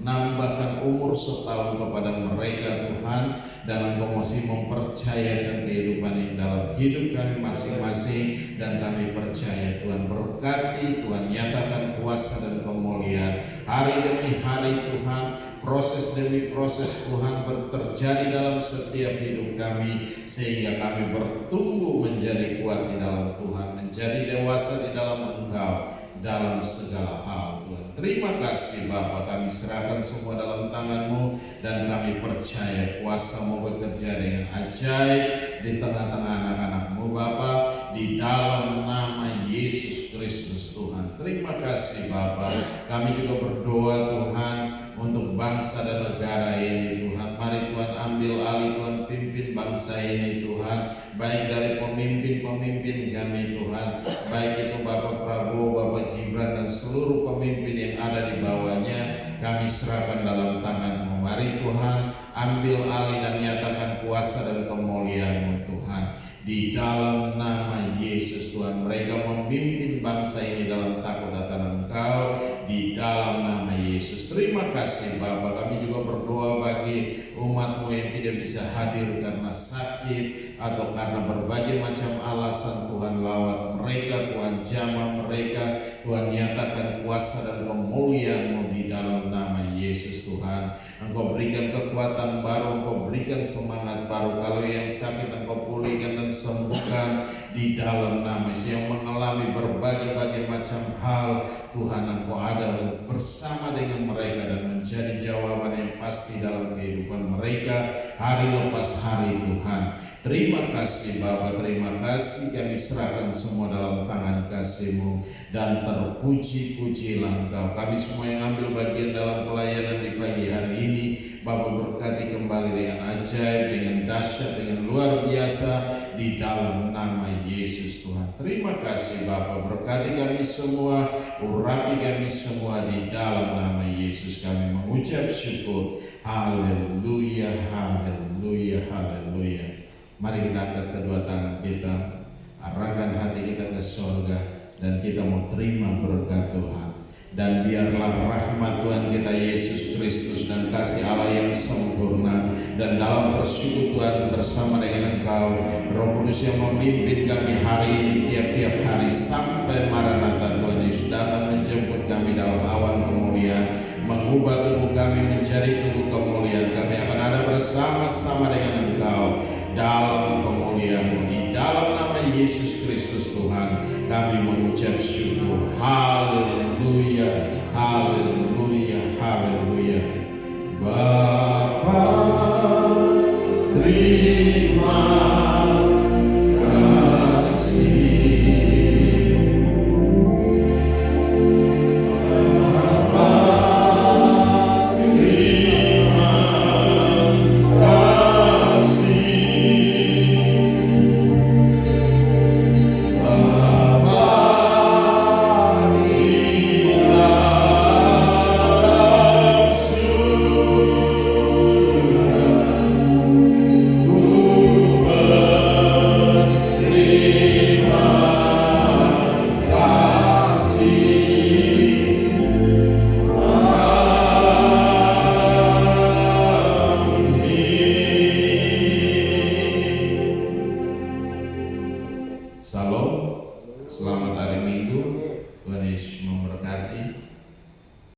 Speaker 3: menambahkan umur setahun kepada mereka Tuhan. Dan Engkau masih mempercayakan kehidupan ini dalam hidup kami masing-masing. Dan kami percaya Tuhan berkati, Tuhan nyatakan kuasa dan kemuliaan. Hari demi hari Tuhan, proses demi proses Tuhan terjadi dalam setiap hidup kami. Sehingga kami bertumbuh menjadi kuat di dalam Tuhan, menjadi dewasa di dalam Engkau, dalam segala hal Tuhan. Terima kasih Bapa, kami serahkan semua dalam tangan-Mu. Dan kami percaya kuasa-Mu bekerja dengan ajaib di tengah-tengah anak-anak-Mu Bapa, di dalam nama Yesus Kristus Tuhan. Terima kasih Bapa. Kami juga berdoa Tuhan untuk bangsa dan negara ini Tuhan. Mari Tuhan ambil alih, Tuhan pimpin bangsa ini Tuhan. Baik dari pemimpin-pemimpin kami Tuhan, baik itu Bapak Prabowo, Bapak Gibran dan seluruh pemimpin yang ada di bawahnya. Kami serahkan dalam tangan-Mu. Mari Tuhan ambil alih dan nyatakan kuasa dan kemuliaan-Mu Tuhan. Di dalam nama Yesus Tuhan, mereka memimpin bangsa ini dalam takut akan Engkau, di dalam nama Yesus. Terima kasih Bapa. Kami juga berdoa bagi umat-Mu yang tidak bisa hadir karena sakit atau karena berbagai macam alasan. Tuhan lawat mereka, Tuhan jamah mereka, Tuhan nyatakan kuasa dan kemuliaan-Mu di dalam nama Yesus Tuhan. Engkau berikan kekuatan baru, Engkau berikan semangat baru. Kalau yang sakit Engkau pulihkan dan sembuhkan di dalam nama Yesus. Yang mengalami berbagai macam hal, Tuhan Engkau ada bersama dengan mereka dan menjadi jawaban yang pasti dalam kehidupan mereka hari lepas hari Tuhan. Terima kasih Bapa, terima kasih. Kami serahkan semua dalam tangan kasih-Mu. Dan terpuji-pujilah Engkau. Kami semua yang ambil bagian dalam pelayanan di pagi hari ini, Bapa berkati kembali dengan ajaib, dengan dahsyat, dengan luar biasa di dalam nama Yesus Tuhan. Terima kasih Bapa, berkati kami semua, urapi kami semua di dalam nama Yesus. Kami mengucap syukur. Haleluya, haleluya, haleluya. Mari kita angkat kedua tangan kita, arahkan hati kita ke surga, dan kita mau terima berkat Tuhan. Dan biarlah rahmat Tuhan kita Yesus Kristus dan kasih Allah yang sempurna dan dalam persekutuan bersama dengan Engkau, Roh Kudus yang memimpin kami hari ini tiap-tiap hari sampai Maranatha Tuhan Yesus datang menjemput kami dalam awan kemuliaan, mengubah tubuh kami menjadi tubuh kemuliaan. Kami akan ada bersama-sama dengan Engkau dalam kemuliaan-Mu. Di dalam nama Yesus Kristus Tuhan kami mengucap syukur. Haleluya, haleluya, haleluya.